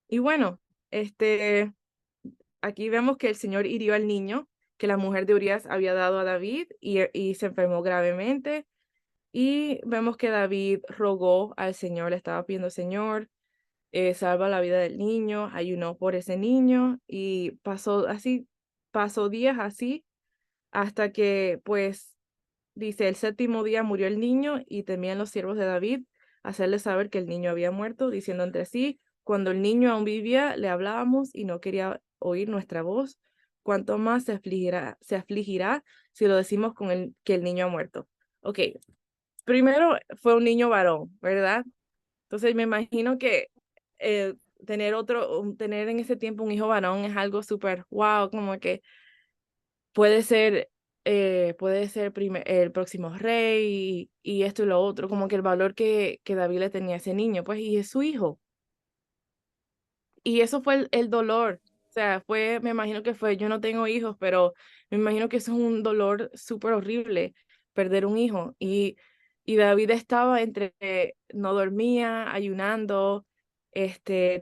Y bueno, aquí vemos que el Señor hirió al niño que la mujer de Urías había dado a David y se enfermó gravemente. Y vemos que David rogó al Señor, le estaba pidiendo, Señor, salva la vida del niño, ayunó por ese niño y pasó días así hasta que, pues, dice, el séptimo día murió el niño y temían los siervos de David hacerle saber que el niño había muerto, diciendo entre sí, cuando el niño aún vivía, le hablábamos y no quería oír nuestra voz, cuanto más se afligirá si lo decimos que el niño ha muerto. Ok, primero fue un niño varón, ¿verdad? Entonces me imagino que tener en ese tiempo un hijo varón es algo súper wow, como que puede ser el próximo rey y esto y lo otro, como que el valor que David le tenía a ese niño, pues, y es su hijo. Y eso fue el dolor, o sea, me imagino que yo no tengo hijos, pero me imagino que eso es un dolor súper horrible, perder un hijo. Y David estaba no dormía, ayunando,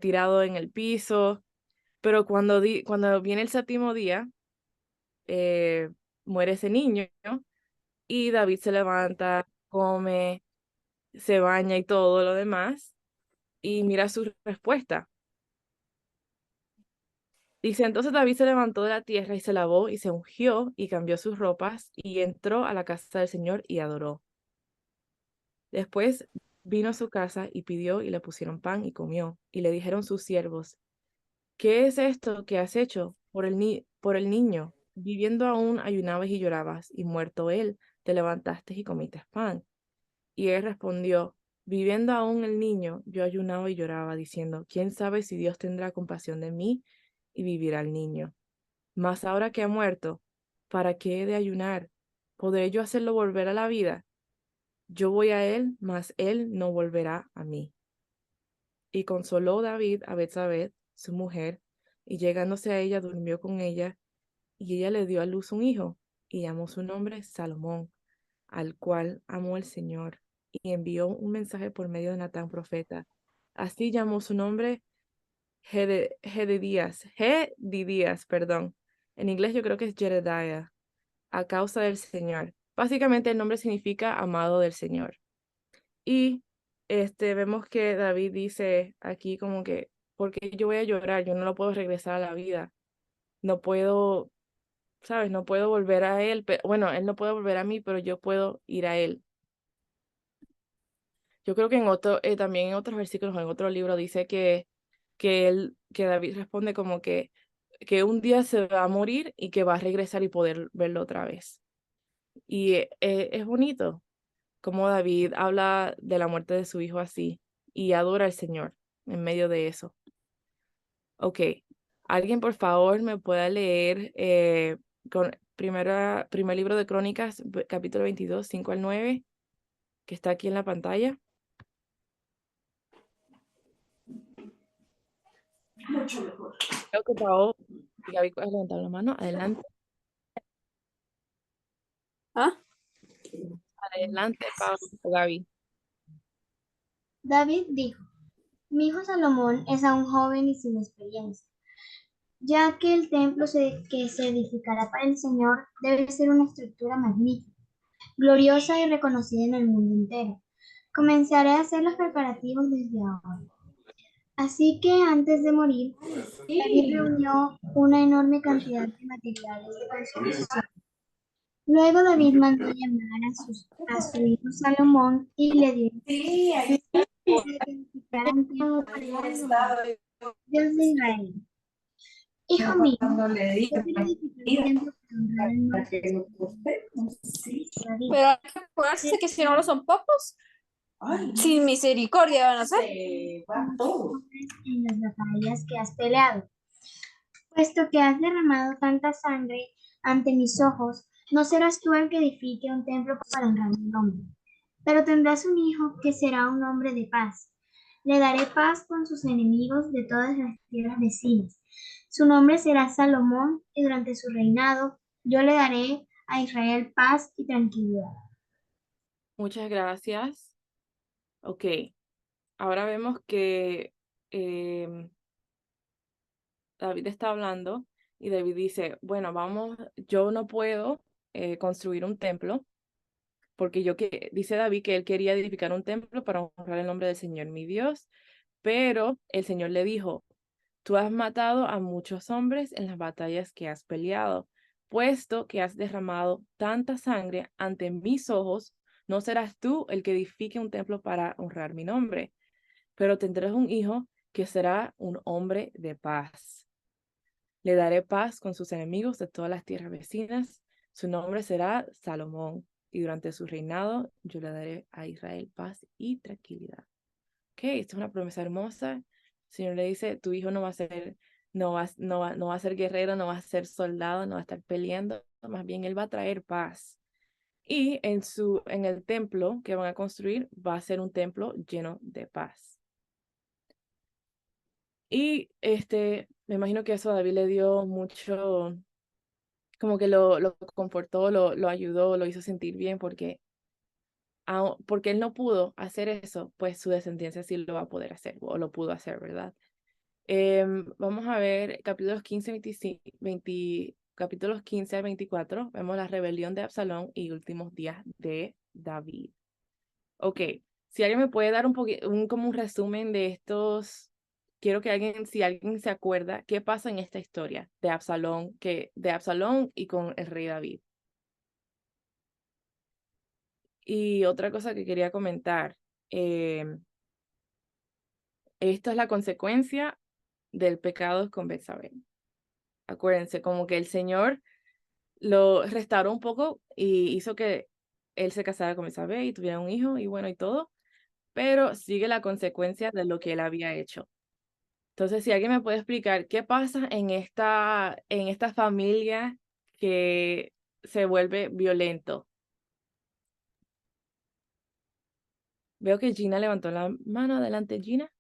tirado en el piso. Pero cuando viene el séptimo día, eh, muere ese niño y David se levanta, come, se baña y todo lo demás y mira su respuesta. Dice, entonces David se levantó de la tierra y se lavó y se ungió y cambió sus ropas y entró a la casa del Señor y adoró. Después vino a su casa y pidió y le pusieron pan y comió. Y le dijeron sus siervos, ¿qué es esto que has hecho por el niño? Viviendo aún ayunabas y llorabas, y muerto él, te levantaste y comiste pan. Y él respondió, viviendo aún el niño, yo ayunaba y lloraba, diciendo, ¿quién sabe si Dios tendrá compasión de mí y vivirá el niño? Mas ahora que ha muerto, ¿para qué he de ayunar? ¿Podré yo hacerlo volver a la vida? Yo voy a él, mas él no volverá a mí. Y consoló David a Betsabé, su mujer, y llegándose a ella, durmió con ella, y ella le dio a luz un hijo, y llamó su nombre Salomón, al cual amó el Señor, y envió un mensaje por medio de Natán profeta. Así llamó su nombre Jedidías, perdón. En inglés yo creo que es Jedediah, a causa del Señor. Básicamente el nombre significa amado del Señor. Y vemos que David dice aquí como que, porque yo voy a llorar, yo no lo puedo regresar a la vida, no puedo, ¿sabes? No puedo volver a él, bueno, él no puede volver a mí, pero yo puedo ir a él. Yo creo que también en otros versículos, en otro libro, dice que David responde como que un día se va a morir y que va a regresar y poder verlo otra vez. Y es bonito como David habla de la muerte de su hijo así y adora al Señor en medio de eso. Ok, alguien por favor me pueda leer primer libro de Crónicas, capítulo 22, 5 al 9, que está aquí en la pantalla. Creo que Pao y Gaby puedes levantar la mano. Adelante, ¿Ah? adelante, Pao o Gaby. David dijo, mi hijo Salomón es aún joven y sin experiencia, ya que el templo que se edificará para el Señor debe ser una estructura magnífica, gloriosa y reconocida en el mundo entero. Comenzaré a hacer los preparativos desde ahora. Así que antes de morir, David reunió una enorme cantidad de materiales de construcción. Luego David mandó llamar a su hijo Salomón y le dio edificaran templo para el Señor, Dios de Israel. Hijo mío, yo quiero edificar un templo para honrar el nombre de David. Pero hay que acordarse que si no lo son pocos, sin misericordia van a ser. En las batallas que has peleado. Puesto que has derramado tanta sangre ante mis ojos, no serás tú el que edifique un templo para honrar mi nombre, pero tendrás un hijo que será un hombre de paz. Le daré paz con sus enemigos de todas las tierras vecinas. Su nombre será Salomón y durante su reinado yo le daré a Israel paz y tranquilidad. Muchas gracias. Ok, ahora vemos que David está hablando y David dice, bueno, yo no puedo construir un templo porque dice David que él quería edificar un templo para honrar el nombre del Señor, mi Dios, pero el Señor le dijo, tú has matado a muchos hombres en las batallas que has peleado, puesto que has derramado tanta sangre ante mis ojos, no serás tú el que edifique un templo para honrar mi nombre, pero tendrás un hijo que será un hombre de paz. Le daré paz con sus enemigos de todas las tierras vecinas. Su nombre será Salomón, y durante su reinado yo le daré a Israel paz y tranquilidad. Ok, esta es una promesa hermosa. El Señor le dice, tu hijo no va a ser guerrero, no va a ser soldado, no va a estar peleando, más bien él va a traer paz. Y en el templo que van a construir va a ser un templo lleno de paz. Y me imagino que eso a David le dio mucho, como que lo confortó, lo ayudó, lo hizo sentir bien, porque porque él no pudo hacer eso, pues su descendencia sí lo va a poder hacer, o lo pudo hacer, ¿verdad? Vamos a ver capítulos 15, 25, capítulos 15 al 24. Vemos la rebelión de Absalón y últimos días de David. Ok, si alguien me puede dar como un resumen de estos, quiero que si alguien se acuerda, ¿qué pasa en esta historia de Absalón, de Absalón y con el rey David? Y otra cosa que quería comentar, esto es la consecuencia del pecado con Betsabé. Acuérdense, como que el Señor lo restauró un poco y hizo que él se casara con Betsabé y tuviera un hijo y bueno y todo, pero sigue la consecuencia de lo que él había hecho. Entonces, si alguien me puede explicar qué pasa en esta familia que se vuelve violento. Veo que Gina levantó la mano. Adelante, Gina.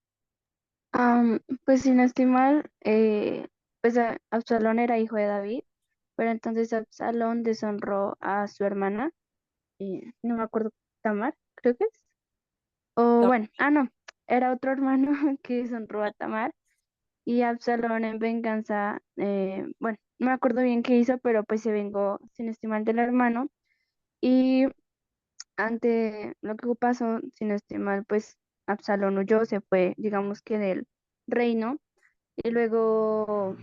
Pues si no estoy mal, pues Absalón era hijo de David, pero entonces Absalón deshonró a su hermana, no me acuerdo, Tamar, creo que es. O bueno, no, era otro hermano que deshonró a Tamar y Absalón en venganza, bueno, no me acuerdo bien qué hizo, pero pues se vengó, si no estoy mal, del hermano y ante lo que pasó, si no estoy mal, pues Absalón huyó, se fue, digamos que del reino. Y luego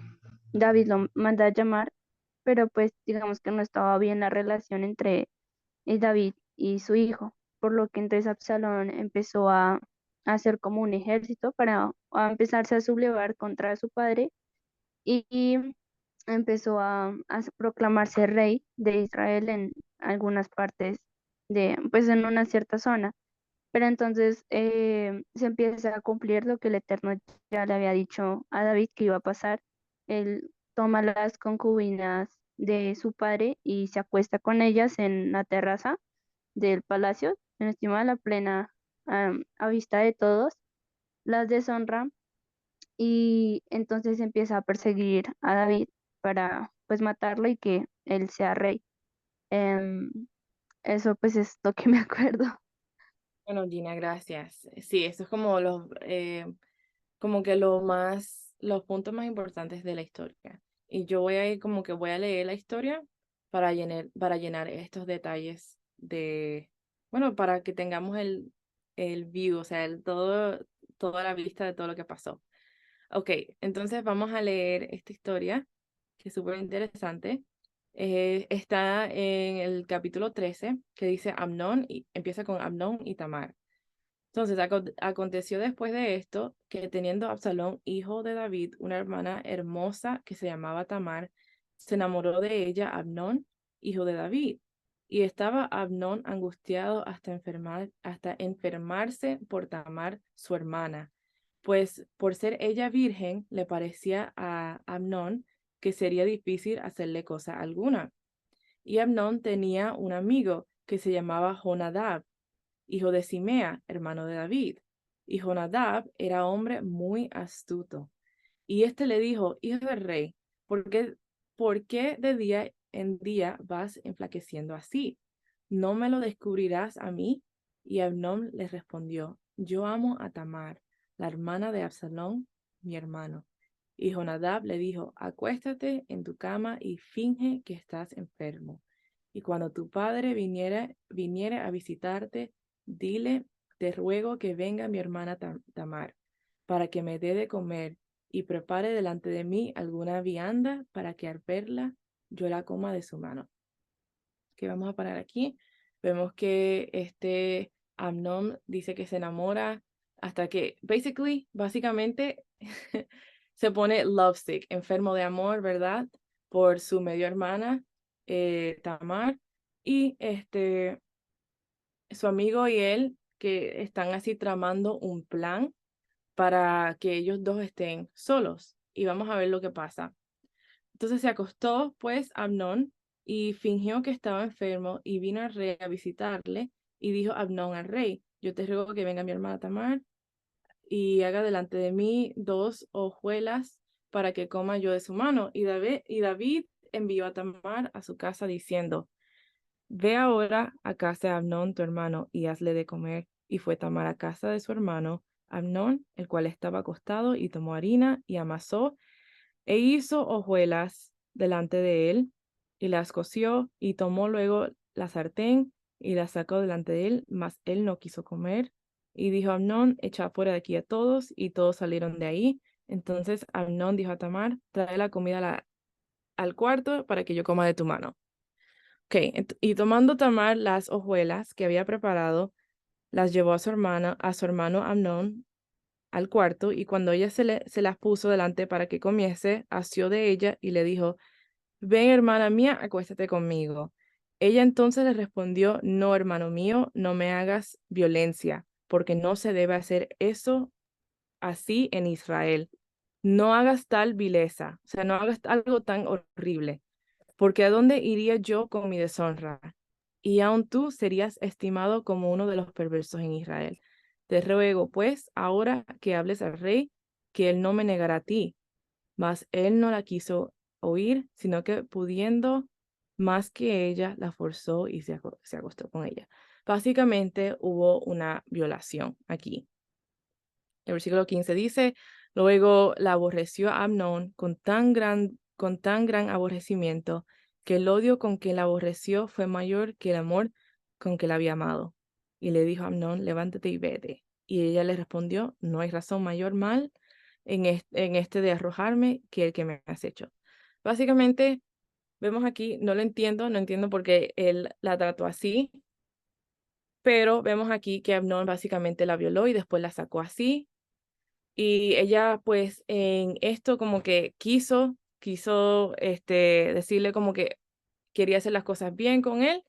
David lo manda a llamar, pero pues digamos que no estaba bien la relación entre David y su hijo, por lo que entonces Absalón empezó a hacer como un ejército para a empezarse a sublevar contra su padre y empezó a proclamarse rey de Israel en algunas partes pues en una cierta zona. Pero entonces se empieza a cumplir lo que el Eterno ya le había dicho a David que iba a pasar. Él toma las concubinas de su padre y se acuesta con ellas en la terraza del palacio, en estima la plena a vista de todos, las deshonra y entonces empieza a perseguir a David para pues matarlo y que él sea rey. Em, Eso pues es lo que me acuerdo. Bueno, Gina, gracias. Sí, eso es como que los puntos más importantes de la historia. Y yo voy a leer la historia para llenar estos detalles bueno, para que tengamos el view, o sea, toda la vista de todo lo que pasó. Ok, entonces vamos a leer esta historia, que es súper interesante. Está en el capítulo 13, que dice Amnón, y empieza con Amnón y Tamar. Entonces, aconteció después de esto que teniendo Absalón, hijo de David, una hermana hermosa que se llamaba Tamar, se enamoró de ella Amnón, hijo de David. Y estaba Amnón angustiado hasta enfermarse por Tamar, su hermana, pues por ser ella virgen, le parecía a Amnón que sería difícil hacerle cosa alguna. Y Amnón tenía un amigo que se llamaba Jonadab, hijo de Simea, hermano de David. Y Jonadab era hombre muy astuto. Y éste le dijo, hijo del rey, ¿por qué de día en día vas enflaqueciendo así? ¿No me lo descubrirás a mí? Y Amnón le respondió, yo amo a Tamar, la hermana de Absalón, mi hermano. Y Jonadab le dijo, acuéstate en tu cama y finge que estás enfermo. Y cuando tu padre viniere a visitarte, dile, te ruego que venga mi hermana Tamar, para que me dé de comer y prepare delante de mí alguna vianda para que al verla yo la coma de su mano. Que vamos a parar aquí. Vemos que Amnón dice que se enamora hasta que, básicamente, se pone lovesick, enfermo de amor, ¿verdad? Por su medio hermana, Tamar, y su amigo y él, que están así tramando un plan para que ellos dos estén solos. Y vamos a ver lo que pasa. Entonces se acostó, pues, Amnón y fingió que estaba enfermo y vino al rey a visitarle y dijo Amnón al rey, yo te ruego que venga mi hermana Tamar y haga delante de mí 2 hojuelas para que coma yo de su mano. Y David envió a Tamar a su casa diciendo, ve ahora a casa de Amnón tu hermano y hazle de comer. Y fue Tamar a casa de su hermano Amnón, el cual estaba acostado, y tomó harina y amasó e hizo hojuelas delante de él y las coció, y tomó luego la sartén y la sacó delante de él, mas él no quiso comer. Y dijo Amnón, echa fuera de aquí a todos, y todos salieron de ahí. Entonces Amnón dijo a Tamar, trae la comida al cuarto para que yo coma de tu mano. Ok, y tomando Tamar las hojuelas que había preparado, las llevó a su hermano Amnón al cuarto, y cuando ella se las puso delante para que comiese, asió de ella y le dijo, ven, hermana mía, acuéstate conmigo. Ella entonces le respondió, no, hermano mío, no me hagas violencia, porque no se debe hacer eso así en Israel. No hagas tal vileza, o sea, no hagas algo tan horrible, porque ¿a dónde iría yo con mi deshonra? Y aun tú serías estimado como uno de los perversos en Israel. Te ruego, pues, ahora que hables al rey, que él no me negará a ti. Mas él no la quiso oír, sino que pudiendo más que ella, la forzó y se acostó con ella. Básicamente hubo una violación aquí. El versículo 15 dice, luego la aborreció a Amnón con tan gran aborrecimiento, que el odio con que la aborreció fue mayor que el amor con que la había amado. Y le dijo a Amnón, levántate y vete. Y ella le respondió, no hay razón mayor mal en este de arrojarme que el que me has hecho. Básicamente, vemos aquí, no entiendo por qué él la trató así, pero vemos aquí que Amnón básicamente la violó y después la sacó así. Y ella, pues, en esto como que quiso decirle como que quería hacer las cosas bien con él,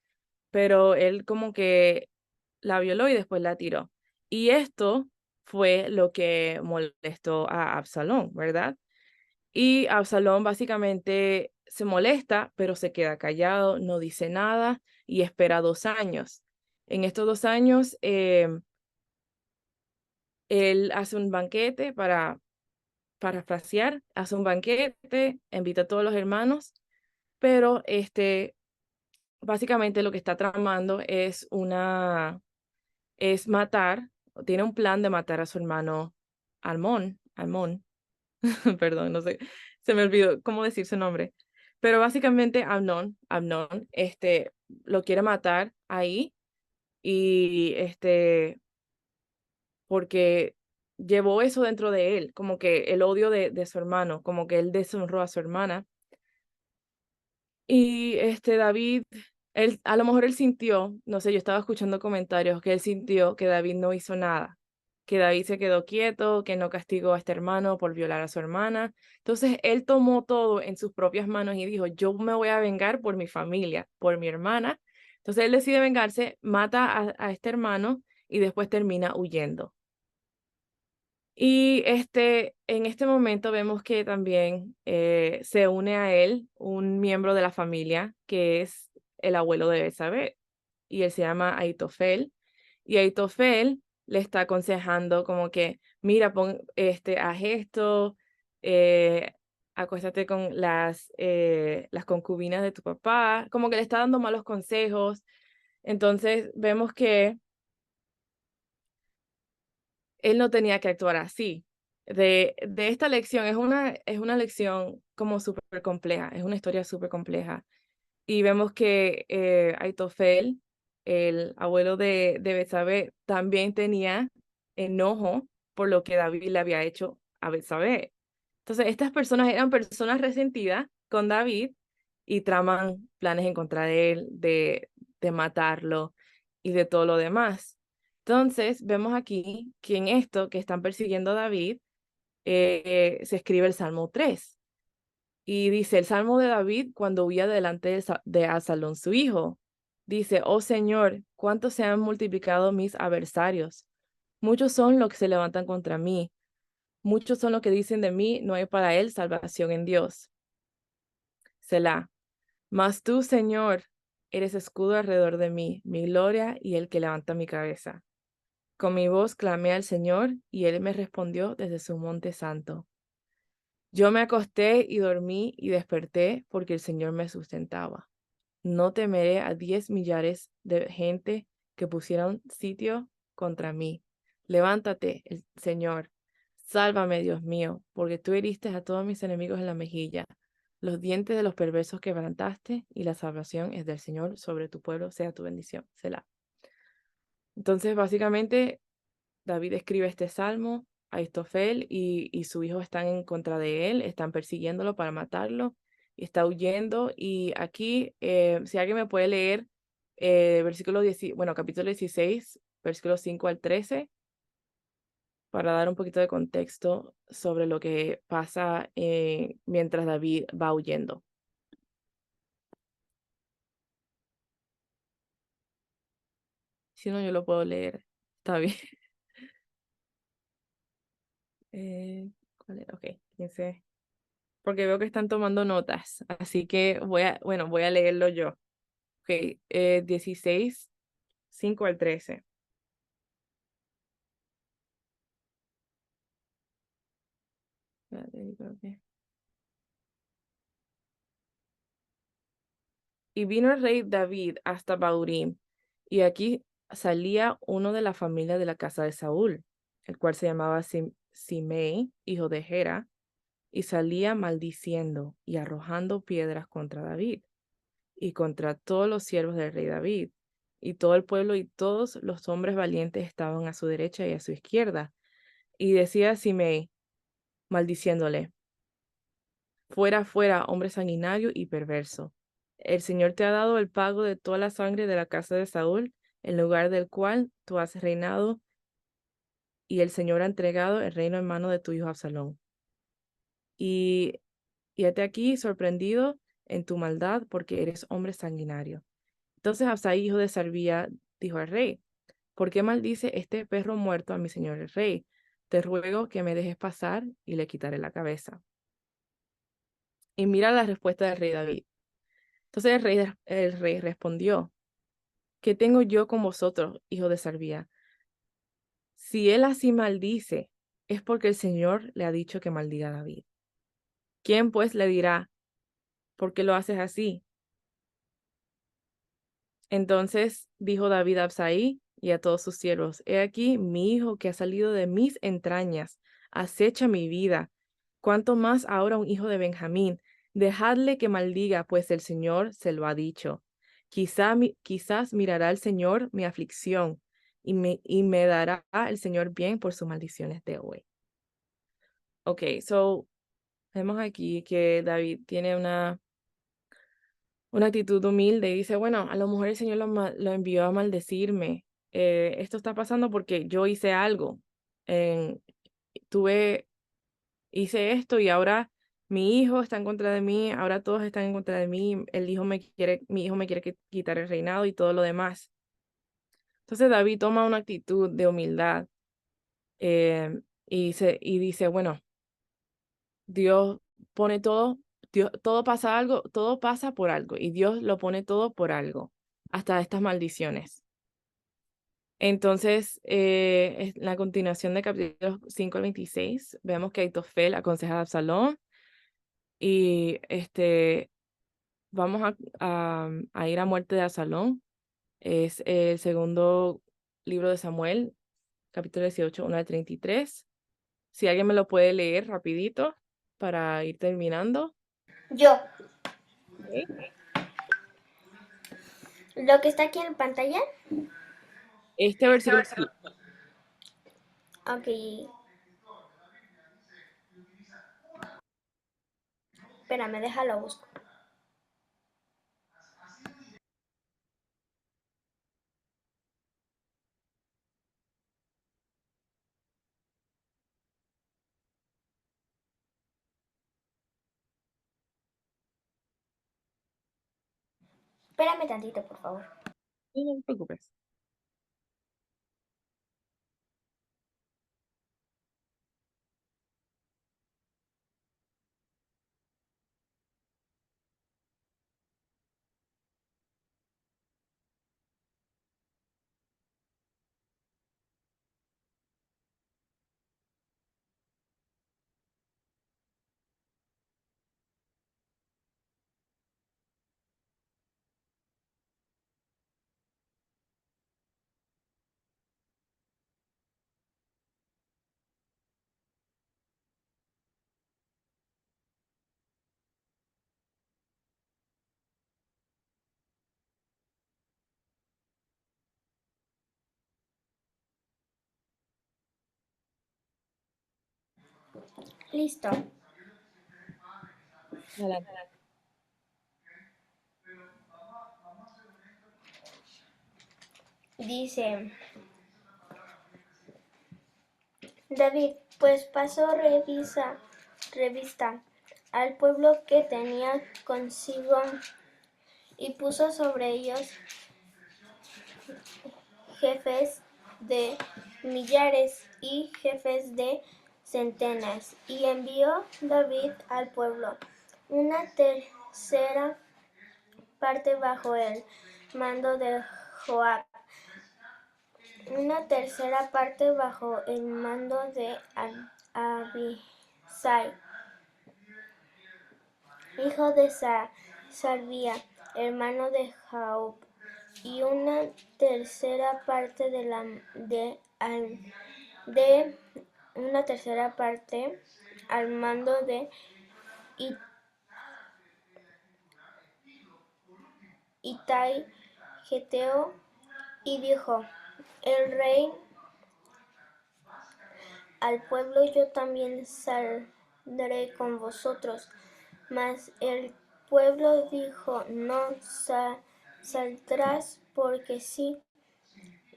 pero él como que la violó y después la tiró. Y esto fue lo que molestó a Absalón, ¿verdad? Y Absalón básicamente se molesta, pero se queda callado, no dice nada y espera 2 años. En estos 2 años, él hace un banquete para parafrasear, hace un banquete, invita a todos los hermanos, pero básicamente lo que está tramando es matar, tiene un plan de matar a su hermano Almón, perdón, no sé, se me olvidó cómo decir su nombre, pero básicamente Amnón, lo quiere matar ahí y porque llevó eso dentro de él, como que el odio de su hermano, como que él deshonró a su hermana. Y David, a lo mejor él sintió, no sé, yo estaba escuchando comentarios, que él sintió que David no hizo nada, que David se quedó quieto, que no castigó a este hermano por violar a su hermana. Entonces él tomó todo en sus propias manos y dijo, yo me voy a vengar por mi familia, por mi hermana. Entonces él decide vengarse, mata a este hermano y después termina huyendo. Y en este momento vemos que también se une a él un miembro de la familia, que es el abuelo de Betsabé, y él se llama Aitofel. Y Aitofel le está aconsejando como que, mira, haz esto, eh, acuéstate con las concubinas de tu papá, como que le está dando malos consejos. Entonces vemos que él no tenía que actuar así. De esta lección, es una lección como súper compleja, es una historia súper compleja. Y vemos que Aitofel, el abuelo de Betsabé, también tenía enojo por lo que David le había hecho a Betsabé. Entonces, estas personas eran personas resentidas con David y traman planes en contra de él, de matarlo y de todo lo demás. Entonces, vemos aquí que en esto que están persiguiendo a David, se escribe el Salmo 3. Y dice, el Salmo de David cuando huía delante de Absalón su hijo. Dice, oh Señor, cuánto se han multiplicado mis adversarios. Muchos son los que se levantan contra mí. Muchos son los que dicen de mí, no hay para él salvación en Dios. Selah. Mas tú, Señor, eres escudo alrededor de mí, mi gloria y el que levanta mi cabeza. Con mi voz clamé al Señor, y él me respondió desde su monte santo. Yo me acosté y dormí y desperté porque el Señor me sustentaba. no temeré a 10 millares de gente que pusieron sitio contra mí. Levántate, Señor, sálvame, Dios mío, porque tú heriste a todos mis enemigos en la mejilla. Los dientes de los perversos quebrantaste, y la salvación es del Señor sobre tu pueblo, sea tu bendición. Selah. Entonces, básicamente, David escribe este salmo. Ahitofel y su hijo están en contra de él, están persiguiéndolo para matarlo, y está huyendo. Y aquí, si alguien me puede leer capítulo 16, versículos 5 al 13, para dar un poquito de contexto sobre lo que pasa mientras David va huyendo. Si no, yo lo puedo leer. Está bien. ¿Cuál era? Ok, 15. Porque veo que están tomando notas, así que voy a leerlo yo. Ok, 16, 5 al 13. Espérate, creo que- Y vino el rey David hasta Bahurim, y aquí salía uno de la familia de la casa de Saúl, el cual se llamaba Simei, hijo de Gera, y salía maldiciendo y arrojando piedras contra David y contra todos los siervos del rey David. Y todo el pueblo y todos los hombres valientes estaban a su derecha y a su izquierda. Y decía Simei, maldiciéndole: fuera, fuera, hombre sanguinario y perverso. El Señor te ha dado el pago de toda la sangre de la casa de Saúl, en lugar del cual tú has reinado, y el Señor ha entregado el reino en mano de tu hijo Absalón. Y hete aquí sorprendido en tu maldad, porque eres hombre sanguinario. Entonces Absai, hijo de Sarvía, dijo al rey: ¿por qué maldice este perro muerto a mi señor el rey? Te ruego que me dejes pasar y le quitaré la cabeza. Y mira la respuesta del rey David. Entonces el rey respondió: ¿qué tengo yo con vosotros, hijo de Sarvía? Si él así maldice, es porque el Señor le ha dicho que maldiga a David. ¿Quién pues le dirá: ¿por qué lo haces así? Entonces dijo David a Absai y a todos sus siervos: he aquí, mi hijo que ha salido de mis entrañas acecha mi vida. ¿Cuánto más ahora un hijo de Benjamín? Dejadle que maldiga, pues el Señor se lo ha dicho. Quizás mirará el Señor mi aflicción, y me dará el Señor bien por sus maldiciones de hoy. Ok, so vemos aquí que David tiene una actitud humilde y dice: bueno, a lo mejor el Señor lo envió a maldecirme. Esto está pasando porque yo hice algo. En- hice esto, y ahora mi hijo está en contra de mí, ahora todos están en contra de mí, mi hijo me quiere quitar el reinado y todo lo demás. Entonces David toma una actitud de humildad, y dice: bueno, Dios pone todo, todo pasa por algo, y Dios lo pone todo por algo, hasta estas maldiciones. Entonces, en la continuación de capítulos 5 al 26, vemos que Aitofel aconseja a Absalón, y vamos a ir a muerte de Absalón. Es el segundo libro de Samuel, capítulo 18, 1 al 33. Si alguien me lo puede leer rapidito para ir terminando. Yo, Ok. lo que está aquí en pantalla, Este versículo sí. ok, espérame, déjalo busco. Espérame tantito, por favor. No te preocupes. Listo. Adelante. Dice David, pues pasó revista al pueblo que tenía consigo y puso sobre ellos jefes de millares y jefes de centenas. Y envió David al pueblo una tercera parte bajo el mando de Joab, una tercera parte bajo el mando de Abisai, hijo de Sarvía, hermano de Joab, y una tercera parte una tercera parte al mando de Itai Geteo, y dijo el rey al pueblo, yo también saldré con vosotros. Mas el pueblo dijo, no saldrás, porque si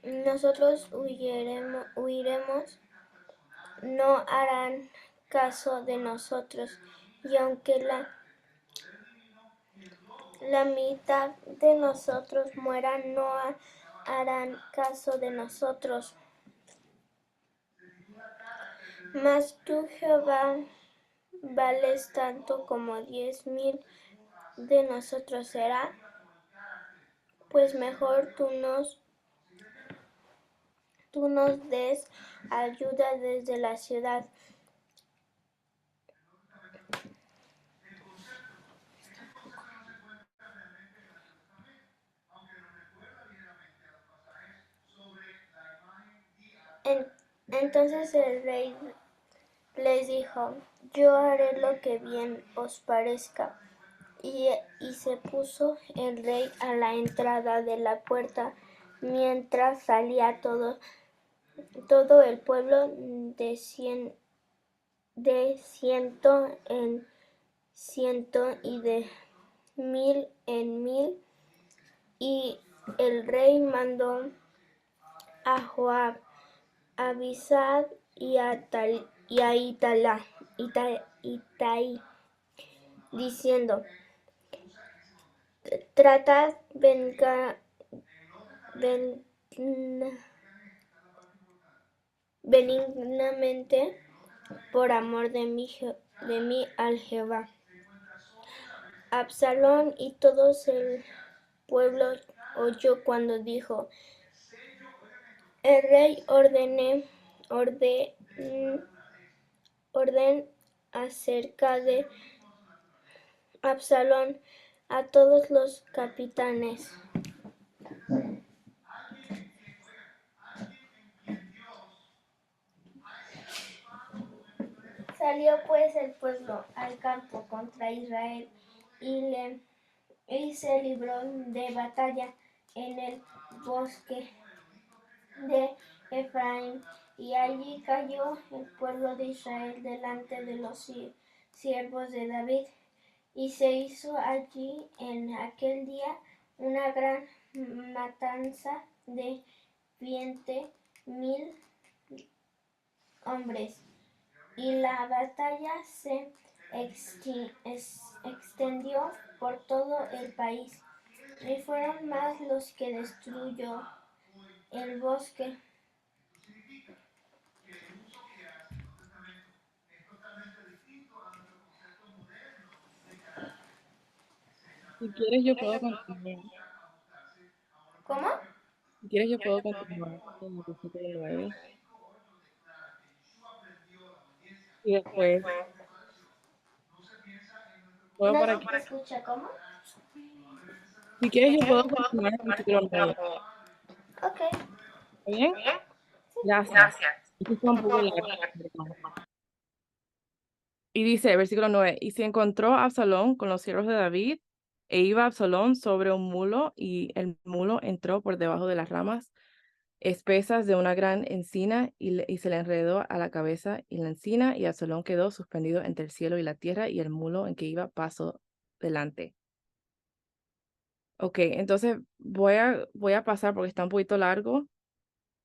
nosotros huiremos, no harán caso de nosotros, y aunque la mitad de nosotros muera, no harán caso de nosotros. Mas tú, Jehová, vales tanto como 10,000 de nosotros será, pues mejor tú nos des ayuda desde la ciudad. Entonces el rey les dijo, yo haré lo que bien os parezca. Y se puso el rey a la entrada de la puerta, mientras salía todo el pueblo de ciento en ciento y de 1,000 en 1,000. Y el rey mandó a Joab, a Abisai y a Itai, diciendo, tratad benignamente por amor de mí al Jehová. Absalón y todo el pueblo oyó cuando dijo el rey orden acerca de Absalón a todos los capitanes. Salió pues el pueblo al campo contra Israel y se libró de batalla en el bosque de Efraín, y allí cayó el pueblo de Israel delante de los siervos de David, y se hizo allí en aquel día una gran matanza de 20,000 hombres, y la batalla se extendió por todo el país, y fueron más los que destruyó el bosque. Si quieres, yo puedo continuar. ¿Cómo? Si quieres, yo puedo continuar con el versículo 9. Y después, puedo No para se que, te escucha, ¿cómo? si quieres, yo puedo continuar en el versículo 9. Ok. ¿Está bien? Gracias. Esto está un poco largo, perdón. Y dice, versículo 9, y se encontró Absalón con los siervos de David, e iba Absalón sobre un mulo, y el mulo entró por debajo de las ramas espesas de una gran encina y se le enredó a la cabeza y la encina y Absalón quedó suspendido entre el cielo y la tierra y el mulo en que iba pasó delante. Ok, entonces voy a pasar porque está un poquito largo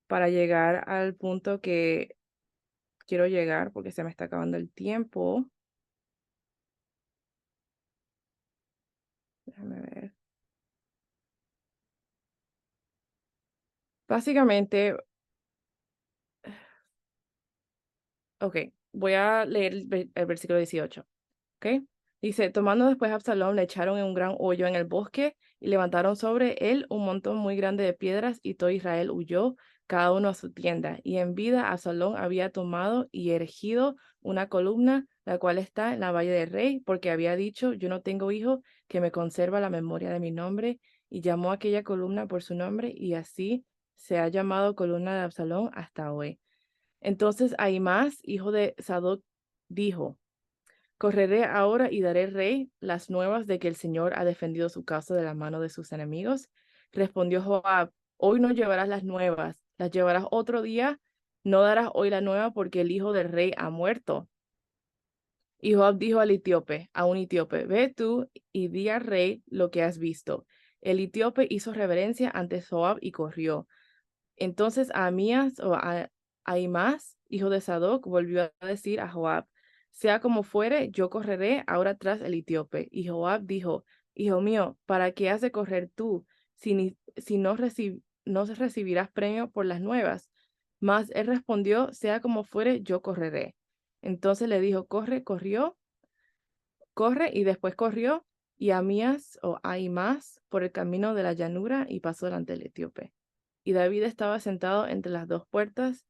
para llegar al punto que quiero llegar porque se me está acabando el tiempo. Déjame ver. Básicamente, ok, voy a leer el versículo 18. ¿Ok? Dice, tomando después a Absalón, le echaron en un gran hoyo en el bosque y levantaron sobre él un montón muy grande de piedras y todo Israel huyó, cada uno a su tienda. Y en vida Absalón había tomado y erigido una columna, la cual está en la valle del rey, porque había dicho, yo no tengo hijo que me conserva la memoria de mi nombre, y llamó a aquella columna por su nombre, y así se ha llamado columna de Absalón hasta hoy. Entonces Ahimaas, hijo de Sadoc, dijo, correré ahora y daré al rey las nuevas de que el Señor ha defendido su causa de la mano de sus enemigos. Respondió Joab, hoy no llevarás las nuevas, las llevarás otro día, no darás hoy la nueva porque el hijo del rey ha muerto. Y Joab dijo al etíope, a un etíope, ve tú y di al rey lo que has visto. El etíope hizo reverencia ante Joab y corrió. Entonces Ahimaas, hijo de Sadoc, volvió a decir a Joab, sea como fuere, yo correré ahora tras el etíope. Y Joab dijo, hijo mío, ¿para qué has de correr tú si no recibirás premio por las nuevas? Mas él respondió, sea como fuere, yo correré. Entonces le dijo, corre, y después corrió, y Ahimaas por el camino de la llanura y pasó delante del etíope. Y David estaba sentado entre las dos puertas,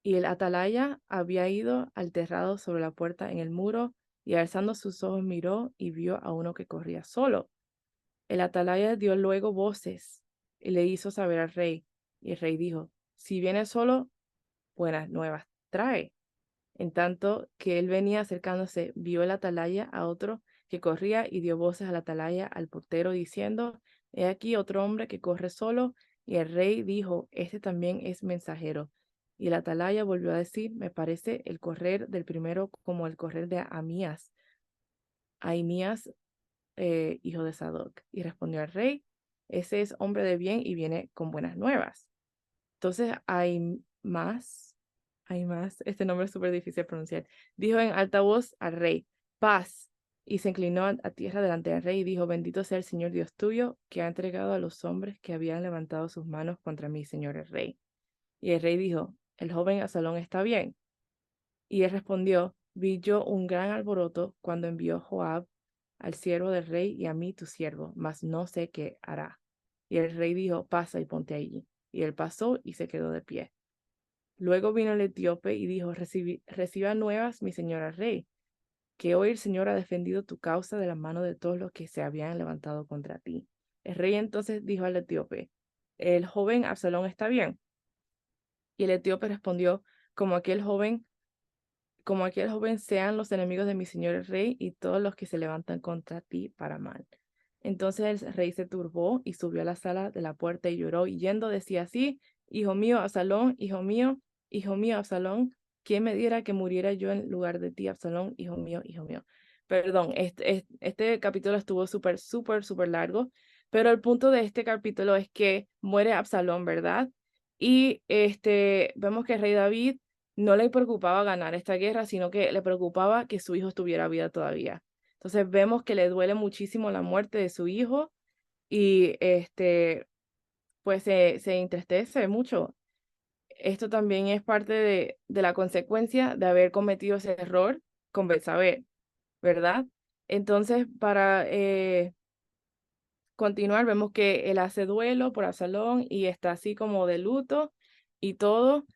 y el atalaya había ido al terrado sobre la puerta en el muro, y alzando sus ojos miró y vio a uno que corría solo. El atalaya dio luego voces y le hizo saber al rey, y el rey dijo, si viene solo, buenas nuevas trae. En tanto que él venía acercándose, vio el atalaya a otro que corría y dio voces al atalaya al portero diciendo, he aquí otro hombre que corre solo. Y el rey dijo, este también es mensajero. Y el atalaya volvió a decir, me parece el correr del primero como el correr de Ahimías, hijo de Sadoc. Y respondió al rey, ese es hombre de bien y viene con buenas nuevas. Entonces hay más, este nombre es súper difícil de pronunciar, dijo en alta voz al rey, paz, y se inclinó a tierra delante del rey y dijo, bendito sea el Señor Dios tuyo, que ha entregado a los hombres que habían levantado sus manos contra mí, señor el rey. Y el rey dijo, el joven Absalón está bien. Y él respondió, vi yo un gran alboroto cuando envió Joab al siervo del rey y a mí tu siervo, mas no sé qué hará. Y el rey dijo, pasa y ponte allí. Y él pasó y se quedó de pie. Luego vino el etíope y dijo, reciba nuevas, mi señora rey, que hoy el Señor ha defendido tu causa de la mano de todos los que se habían levantado contra ti. El rey entonces dijo al etíope, el joven Absalón está bien. Y el etíope respondió, como aquel joven sean los enemigos de mi señor el rey y todos los que se levantan contra ti para mal. Entonces el rey se turbó y subió a la sala de la puerta y lloró, y yendo decía así, hijo mío, Absalón, hijo mío, Absalón, ¿quién me diera que muriera yo en lugar de ti, Absalón, hijo mío, hijo mío? Perdón, este capítulo estuvo súper largo, pero el punto de este capítulo es que muere Absalón, ¿verdad? Y vemos que el rey David no le preocupaba ganar esta guerra, sino que le preocupaba que su hijo estuviera vida todavía. Entonces vemos que le duele muchísimo la muerte de su hijo y pues se entristece mucho. Esto también es parte de la consecuencia de haber cometido ese error con Betsabé, ¿verdad? Entonces, para continuar, vemos que él hace duelo por Absalón y está así como de luto y todo.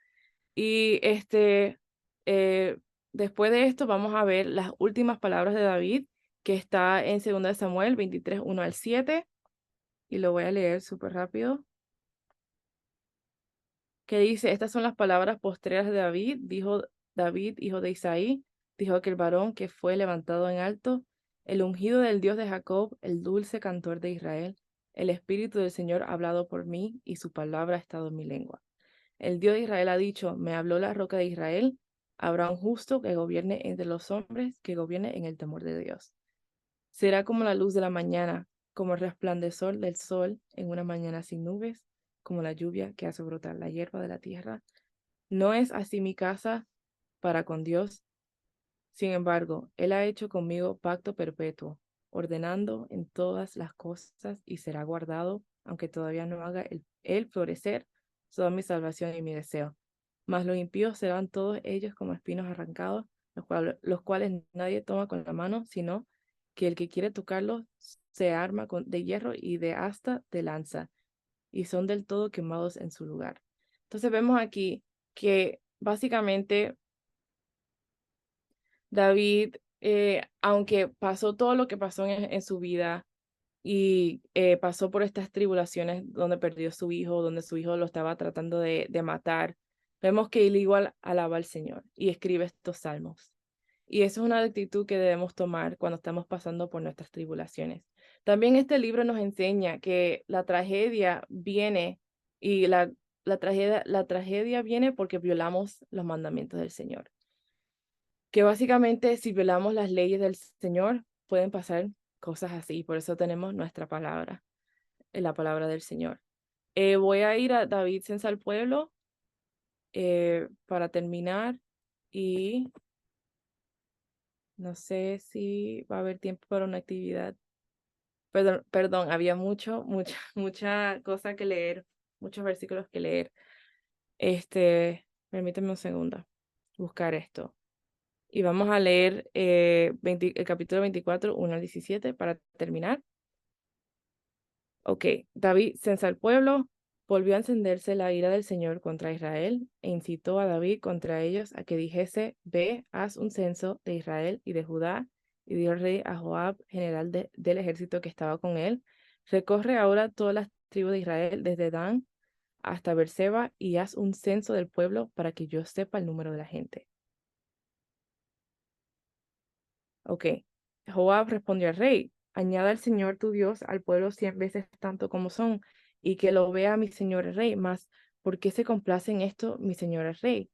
Y eh, después de esto vamos a ver las últimas palabras de David, que está en 2 Samuel 23, 1 al 7, y lo voy a leer súper rápido, que dice, estas son las palabras postreras de David, dijo David, hijo de Isaí, dijo aquel varón que fue levantado en alto, el ungido del Dios de Jacob, el dulce cantor de Israel, el Espíritu del Señor ha hablado por mí, y su palabra ha estado en mi lengua. El Dios de Israel ha dicho, me habló la roca de Israel, habrá un justo que gobierne entre los hombres, que gobierne en el temor de Dios. Será como la luz de la mañana, como el resplandor del sol en una mañana sin nubes, como la lluvia que hace brotar la hierba de la tierra. No es así mi casa para con Dios. Sin embargo, Él ha hecho conmigo pacto perpetuo, ordenando en todas las cosas y será guardado, aunque todavía no haga él florecer toda mi salvación y mi deseo. Mas los impíos serán todos ellos como espinos arrancados, los cuales nadie toma con la mano, sino que el que quiere tocarlos se arma de hierro y de asta de lanza, y son del todo quemados en su lugar. Entonces vemos aquí que básicamente David, aunque pasó todo lo que pasó en su vida y pasó por estas tribulaciones donde perdió a su hijo, donde su hijo lo estaba tratando de matar, vemos que él igual alaba al Señor y escribe estos salmos. Y eso es una actitud que debemos tomar cuando estamos pasando por nuestras tribulaciones. También este libro nos enseña que la tragedia viene y la tragedia viene porque violamos los mandamientos del Señor. Que básicamente si violamos las leyes del Señor, pueden pasar cosas así. Por eso tenemos nuestra palabra, la palabra del Señor. Voy a ir a David censa al pueblo para terminar y no sé si va a haber tiempo para una actividad. Perdón, había mucha cosa que leer, muchos versículos que leer. Permíteme un segundo, buscar esto. Y vamos a leer el capítulo 24, 1 al 17 para terminar. Ok, David censa al pueblo, volvió a encenderse la ira del Señor contra Israel e incitó a David contra ellos a que dijese, ve, haz un censo de Israel y de Judá. Y dio el rey a Joab, general del ejército que estaba con él, recorre ahora todas las tribus de Israel desde Dan hasta Beerseba y haz un censo del pueblo para que yo sepa el número de la gente. Ok. Joab respondió al rey, añada al Señor tu Dios al pueblo 100 veces tanto como son, y que lo vea mi señor el rey, mas ¿por qué se complace en esto mi señor el rey?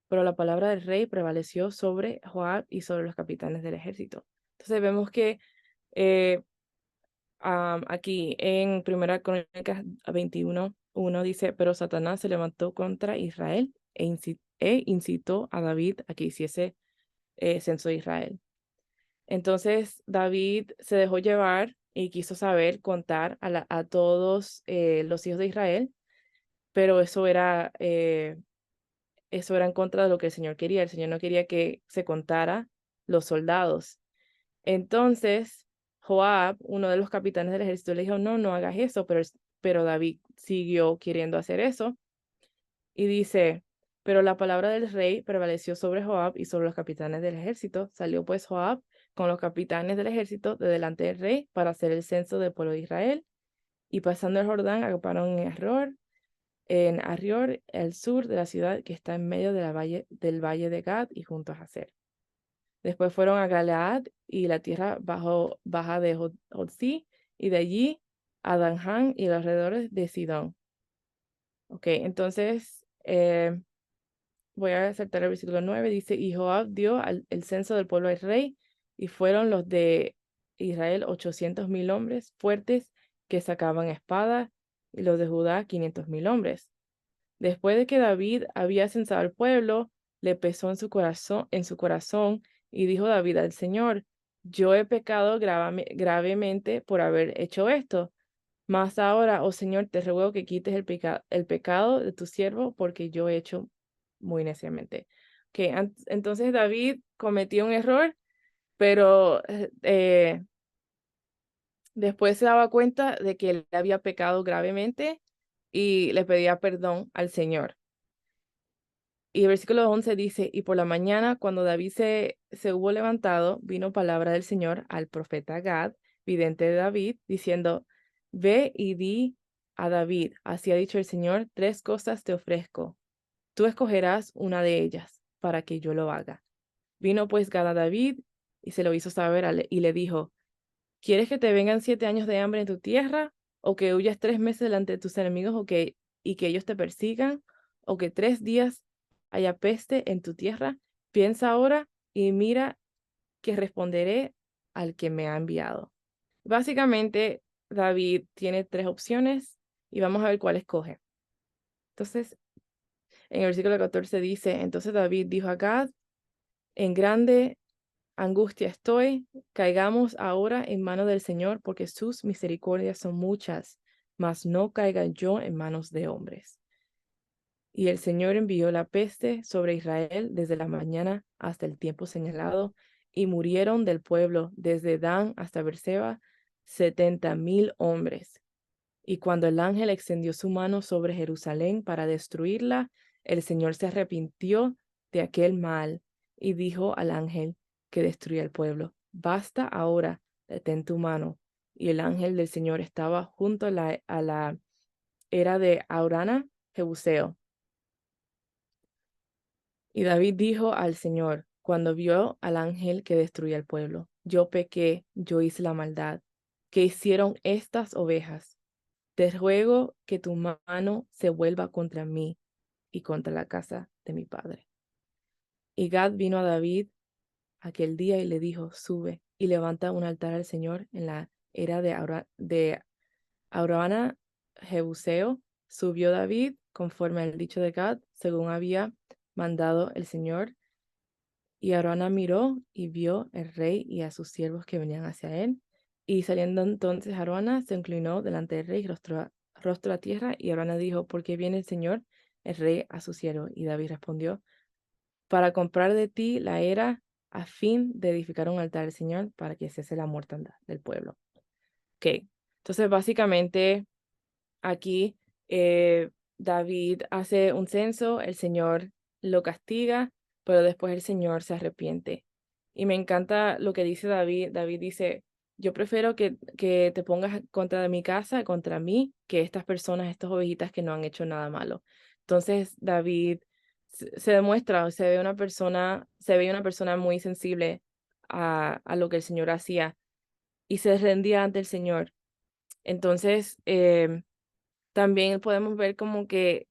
Pero la palabra del rey prevaleció sobre Joab y sobre los capitanes del ejército. Entonces vemos que aquí en 1 Crónicas 21:1 dice, pero Satanás se levantó contra Israel e incitó a David a que hiciese censo de Israel. Entonces David se dejó llevar y quiso saber contar a todos los hijos de Israel, pero eso era en contra de lo que el Señor quería. El Señor no quería que se contara los soldados. Entonces Joab, uno de los capitanes del ejército, le dijo, no hagas eso, pero David siguió queriendo hacer eso. Y dice, pero la palabra del rey prevaleció sobre Joab y sobre los capitanes del ejército. Salió pues Joab con los capitanes del ejército de delante del rey para hacer el censo del pueblo de Israel. Y pasando el Jordán, acamparon en Arrior, el sur de la ciudad que está en medio del valle de Gad y junto a Jazer. Después fueron a Galaad y la tierra baja de Jotzi, y de allí a Danján y los alrededores de Sidón. Ok, entonces voy a saltar el versículo 9, dice, y Joab dio el censo del pueblo al rey, y fueron los de Israel 800,000 hombres fuertes que sacaban espada, y los de Judá 500,000 hombres. Después de que David había censado al pueblo, le pesó en su corazón, y dijo David al Señor, yo he pecado gravemente por haber hecho esto. Mas ahora, oh Señor, te ruego que quites el pecado de tu siervo, porque yo he hecho muy neciamente. Okay, entonces David cometió un error, pero después se daba cuenta de que él había pecado gravemente y le pedía perdón al Señor. Y el versículo 11 dice, y por la mañana, cuando David se hubo levantado, vino palabra del Señor al profeta Gad, vidente de David, diciendo, ve y di a David, así ha dicho el Señor, 3 cosas te ofrezco. Tú escogerás una de ellas para que yo lo haga. Vino pues Gad a David y se lo hizo saber y le dijo, ¿quieres que te vengan 7 años de hambre en tu tierra? ¿O que huyas 3 meses delante de tus enemigos y que ellos te persigan? o que 3 días haya peste en tu tierra? Piensa ahora y mira que responderé al que me ha enviado. Básicamente, David tiene 3 opciones y vamos a ver cuál escoge. Entonces, en el versículo 14 dice, entonces David dijo a Gad, en grande angustia estoy, caigamos ahora en manos del Señor, porque sus misericordias son muchas, mas no caiga yo en manos de hombres. Y el Señor envió la peste sobre Israel desde la mañana hasta el tiempo señalado, y murieron del pueblo desde Dan hasta Beerseba 70,000 hombres. Y cuando el ángel extendió su mano sobre Jerusalén para destruirla, el Señor se arrepintió de aquel mal y dijo al ángel que destruía el pueblo, basta ahora, detén tu mano. Y el ángel del Señor estaba junto a la era de Aurana, Jebuseo. Y David dijo al Señor, cuando vio al ángel que destruía el pueblo, yo pequé, yo hice la maldad. ¿Qué hicieron estas ovejas? Te ruego que tu mano se vuelva contra mí y contra la casa de mi padre. Y Gad vino a David aquel día y le dijo, sube y levanta un altar al Señor en la era de Aurana, Jebuseo. Subió David conforme al dicho de Gad, según había mandado el Señor. Y Arauna miró y vio el rey y a sus siervos que venían hacia él. Y saliendo entonces Arauna se inclinó delante del rey, rostro a tierra, y Arauna dijo, ¿por qué viene el Señor, el rey, a su siervo? Y David respondió, para comprar de ti la era a fin de edificar un altar al Señor para que cese la mortandad del pueblo. Ok, entonces básicamente aquí David hace un censo, el Señor lo castiga, pero después el Señor se arrepiente. Y me encanta lo que dice David. David dice, yo prefiero que te pongas contra mi casa, contra mí, que estas personas, estas ovejitas que no han hecho nada malo. Entonces David se demuestra, se ve una persona muy sensible a lo que el Señor hacía y se rendía ante el Señor. Entonces, también podemos ver como que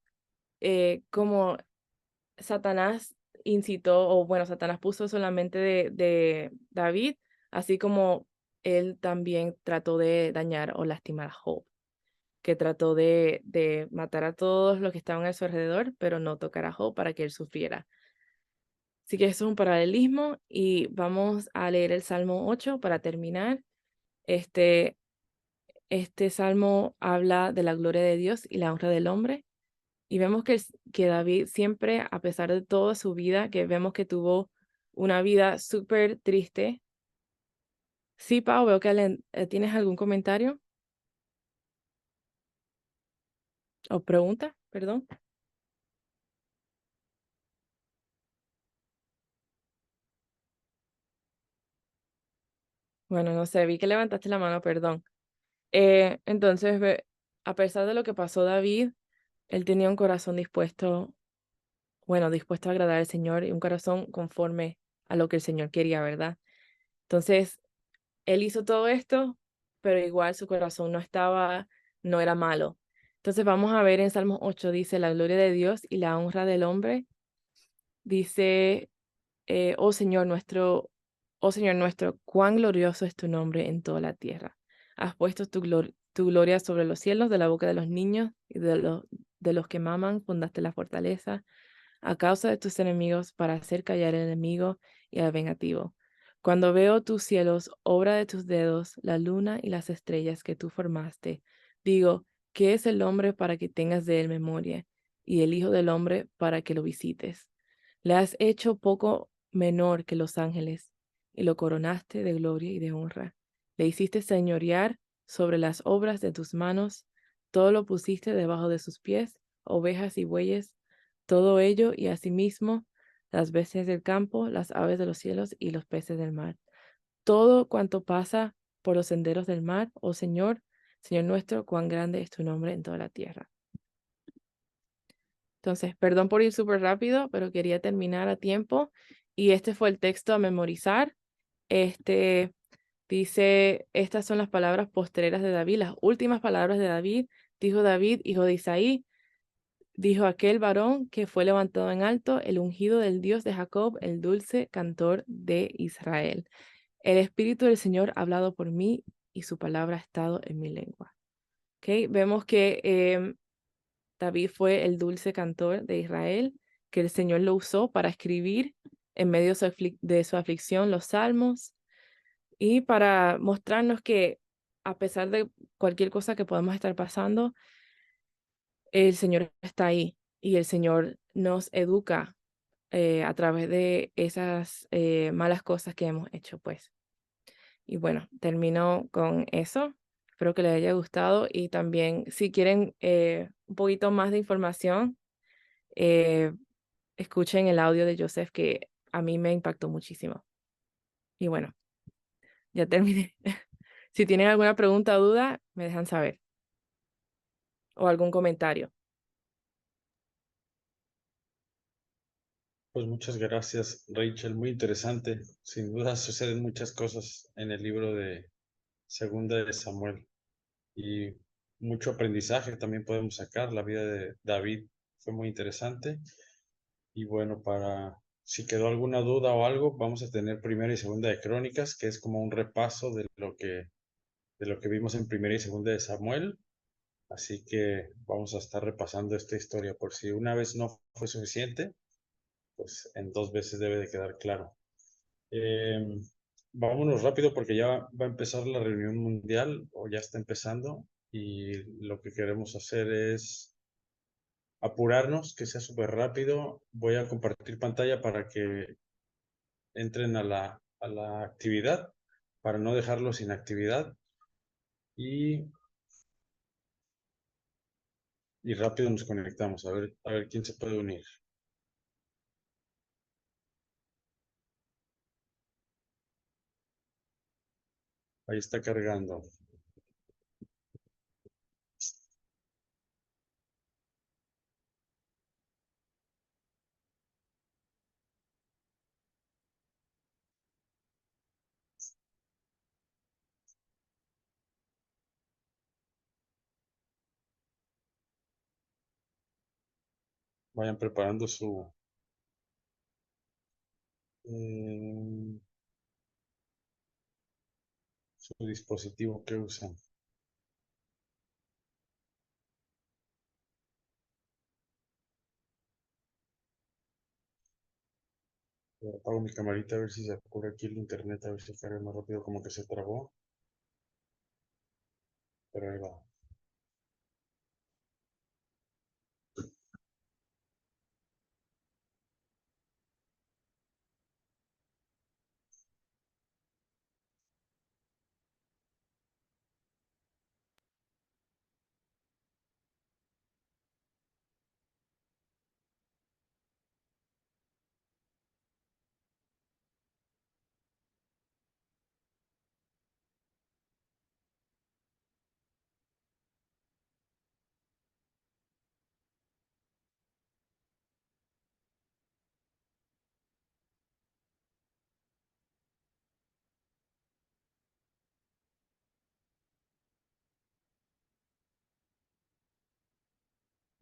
como Satanás incitó, o bueno, Satanás puso solamente de David, así como él también trató de dañar o lastimar a Job, que trató de matar a todos los que estaban a su alrededor, pero no tocar a Job para que él sufriera. Así que eso es un paralelismo y vamos a leer el Salmo 8 para terminar. Este salmo habla de la gloria de Dios y la honra del hombre. Y vemos que David siempre, a pesar de toda su vida, que vemos que tuvo una vida súper triste. Sí, Pau, veo que ¿tienes algún comentario o pregunta? Perdón. Bueno, no sé, vi que levantaste la mano, perdón. Entonces, a pesar de lo que pasó David, él tenía un corazón dispuesto a agradar al Señor y un corazón conforme a lo que el Señor quería, ¿verdad? Entonces, él hizo todo esto, pero igual su corazón no era malo. Entonces vamos a ver en Salmos 8, dice, la gloria de Dios y la honra del hombre. Dice, oh Señor nuestro, cuán glorioso es tu nombre en toda la tierra. Has puesto tu gloria sobre los cielos, de la boca de los niños y de los que maman, fundaste la fortaleza a causa de tus enemigos para hacer callar al enemigo y al vengativo. Cuando veo tus cielos, obra de tus dedos, la luna y las estrellas que tú formaste, digo, ¿qué es el hombre para que tengas de él memoria? Y el hijo del hombre para que lo visites. Le has hecho poco menor que los ángeles, y lo coronaste de gloria y de honra. Le hiciste señorear sobre las obras de tus manos, todo lo pusiste debajo de sus pies, ovejas y bueyes, todo ello y asimismo las bestias del campo, las aves de los cielos y los peces del mar. Todo cuanto pasa por los senderos del mar, oh Señor, Señor nuestro, cuán grande es tu nombre en toda la tierra. Entonces, perdón por ir súper rápido, pero quería terminar a tiempo. Y este fue el texto a memorizar. Dice, estas son las palabras postreras de David, las últimas palabras de David. Dijo David, hijo de Isaí, Dijo aquel varón que fue levantado en alto, el ungido del Dios de Jacob, el dulce cantor de Israel. El Espíritu del Señor ha hablado por mí y su palabra ha estado en mi lengua. ¿Okay? Vemos que David fue el dulce cantor de Israel, que el Señor lo usó para escribir en medio de su aflicción los salmos y para mostrarnos que a pesar de cualquier cosa que podamos estar pasando, el Señor está ahí y el Señor nos educa a través de esas malas cosas que hemos hecho, pues. Y bueno, termino con eso. Espero que les haya gustado y también si quieren un poquito más de información, eh, escuchen el audio de Joseph que a mí me impactó muchísimo. Y bueno, ya terminé. Si tienen alguna pregunta o duda, me dejan saber. O algún comentario. Pues muchas gracias, Rachel. Muy interesante. Sin duda suceden muchas cosas en el libro de Segunda de Samuel y mucho aprendizaje también podemos sacar. La vida de David fue muy interesante. Y bueno, si quedó alguna duda o algo, vamos a tener Primera y Segunda de Crónicas, que es como un repaso de lo que vimos en Primera y Segunda de Samuel. Así que vamos a estar repasando esta historia por si una vez no fue suficiente, pues en 2 veces debe de quedar claro. Vámonos rápido porque ya va a empezar la reunión mundial o ya está empezando y lo que queremos hacer es apurarnos, que sea súper rápido. Voy a compartir pantalla para que entren a la actividad, para no dejarlos sin actividad y rápido nos conectamos a ver quién se puede unir. Ahí está cargando. Vayan preparando su dispositivo que usan. Apago mi camarita a ver si se apura aquí el internet, a ver si carga más rápido, como que se trabó. Pero ahí va.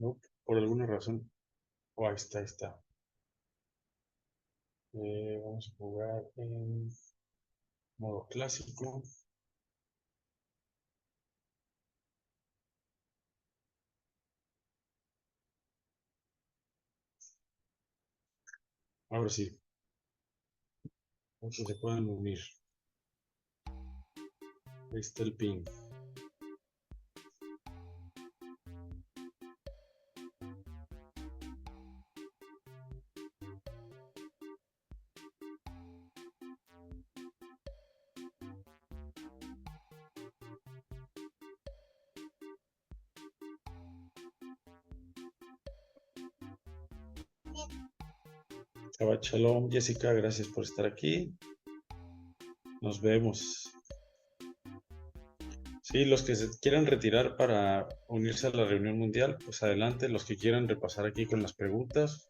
No, por alguna razón. Oh, ahí está, ahí está. Vamos a jugar en modo clásico. Ahora sí. A ver si se pueden unir. Ahí está el ping. Shabbat Shalom, Jessica, gracias por estar aquí. Nos vemos. Sí, los que se quieran retirar para unirse a la reunión mundial, pues adelante. Los que quieran repasar aquí con las preguntas,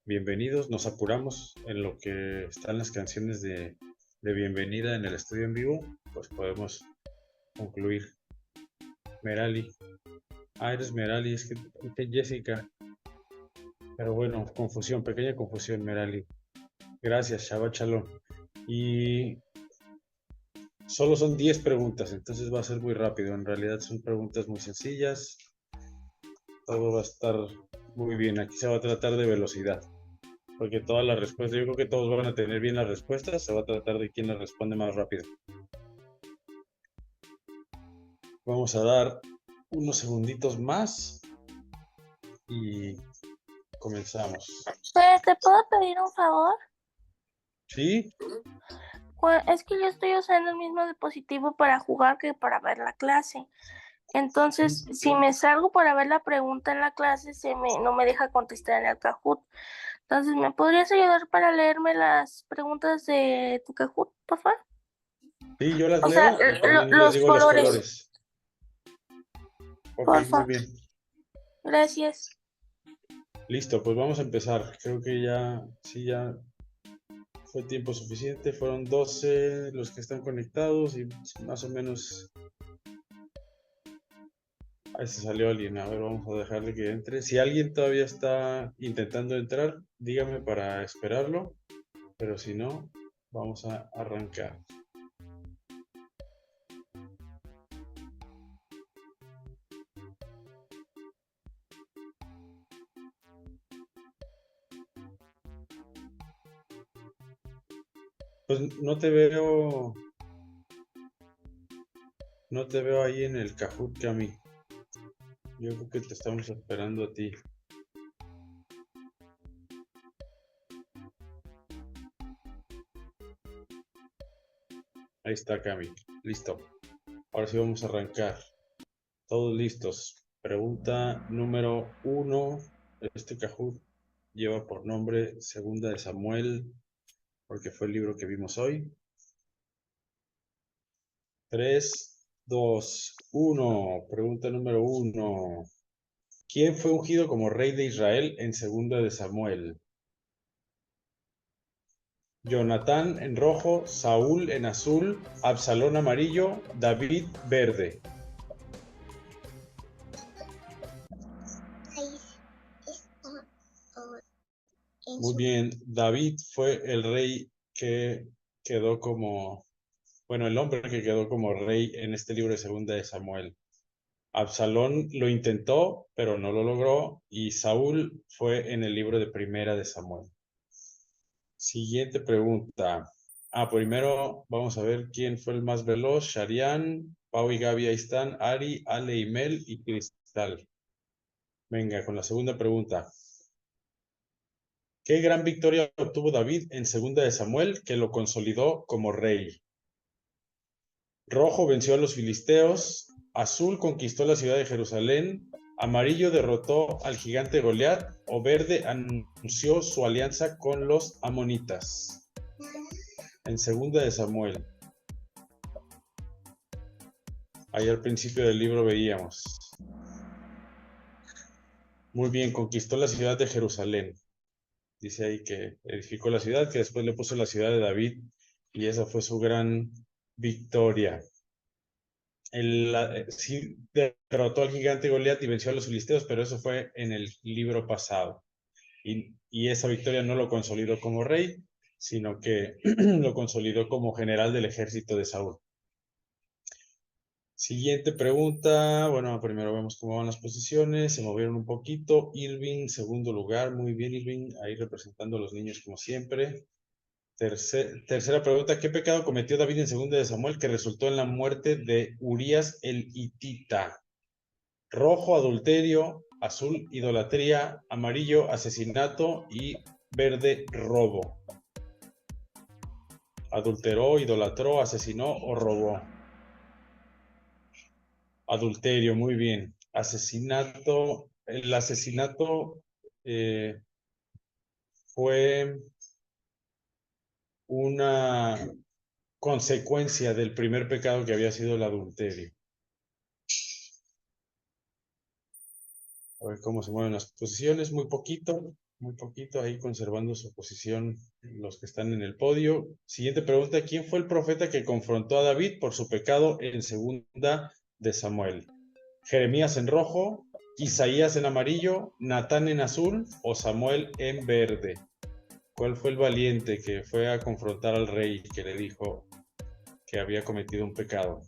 bienvenidos. Nos apuramos en lo que están las canciones de bienvenida en el estudio en vivo, pues podemos concluir. Merali. Ah, eres Merali, es que Jessica. Pero bueno, confusión, pequeña confusión, Merali. Gracias, Shabbat Shalom. Y solo son 10 preguntas, entonces va a ser muy rápido. En realidad son preguntas muy sencillas. Todo va a estar muy bien. Aquí se va a tratar de velocidad, porque todas las respuestas, yo creo que todos van a tener bien las respuestas. Se va a tratar de quién las responde más rápido. Vamos a dar unos segunditos más y comenzamos. ¿Te puedo pedir un favor? ¿Sí? Es que yo estoy usando el mismo dispositivo para jugar que para ver la clase. Entonces, si me salgo para ver la pregunta en la clase, no me deja contestar en el Kahoot. Entonces, ¿me podrías ayudar para leerme las preguntas de tu Kahoot, por favor? Sí, yo las O sea, leo y también les los digo los colores. colores. Ok, Porfa. muy bien. Gracias. Listo, pues vamos a empezar. Creo que ya fue tiempo suficiente. Fueron 12 los que están conectados y más o menos... Ahí se salió alguien. A ver, vamos a dejarle que entre. Si alguien todavía está intentando entrar, dígame para esperarlo. Pero si no, vamos a arrancar. Pues no te veo ahí en el Kahoot, Cami. Yo creo que te estamos esperando a ti. Ahí está, Cami. Listo. Ahora sí vamos a arrancar. Todos listos. Pregunta número 1. Este Kahoot lleva por nombre Segunda de Samuel, porque fue el libro que vimos hoy. 3, 2, 1. Pregunta número 1. ¿Quién fue ungido como rey de Israel en Segunda de Samuel? Jonatán en rojo, Saúl en azul, Absalón amarillo, David verde. Muy bien, David fue el rey que quedó como, bueno, el hombre que quedó como rey en este libro de Segunda de Samuel. Absalón lo intentó, pero no lo logró, y Saúl fue en el libro de Primera de Samuel. Siguiente pregunta. Primero vamos a ver quién fue el más veloz. Sharian, Pau y Gaby ahí están, Ari, Ale y Mel y Cristal. Venga, con la segunda pregunta. ¿Qué gran victoria obtuvo David en Segunda de Samuel que lo consolidó como rey? Rojo venció a los filisteos, azul conquistó la ciudad de Jerusalén, amarillo derrotó al gigante Goliat o verde anunció su alianza con los amonitas. En Segunda de Samuel. Ahí al principio del libro veíamos. Muy bien, conquistó la ciudad de Jerusalén. Dice ahí que edificó la ciudad, que después le puso la ciudad de David, y esa fue su gran victoria. Sí derrotó al gigante Goliat y venció a los filisteos, pero eso fue en el libro pasado. Y esa victoria no lo consolidó como rey, sino que lo consolidó como general del ejército de Saúl. Siguiente pregunta. Bueno, primero vemos cómo van las posiciones. Se movieron un poquito. Irving, segundo lugar. Muy bien, Irving. Ahí representando a los niños como siempre. Tercera pregunta. ¿Qué pecado cometió David en Segunda de Samuel que resultó en la muerte de Urías el hitita? Rojo, adulterio. Azul, idolatría. Amarillo, asesinato. Y verde, robo. Adulteró, idolatró, asesinó o robó. Adulterio, muy bien. Asesinato. El asesinato fue una consecuencia del primer pecado que había sido el adulterio. A ver cómo se mueven las posiciones. Muy poquito ahí conservando su posición los que están en el podio. Siguiente pregunta. ¿Quién fue el profeta que confrontó a David por su pecado en Segunda de Samuel? Jeremías en rojo, Isaías en amarillo, Natán en azul o Samuel en verde. ¿Cuál fue el valiente que fue a confrontar al rey que le dijo que había cometido un pecado?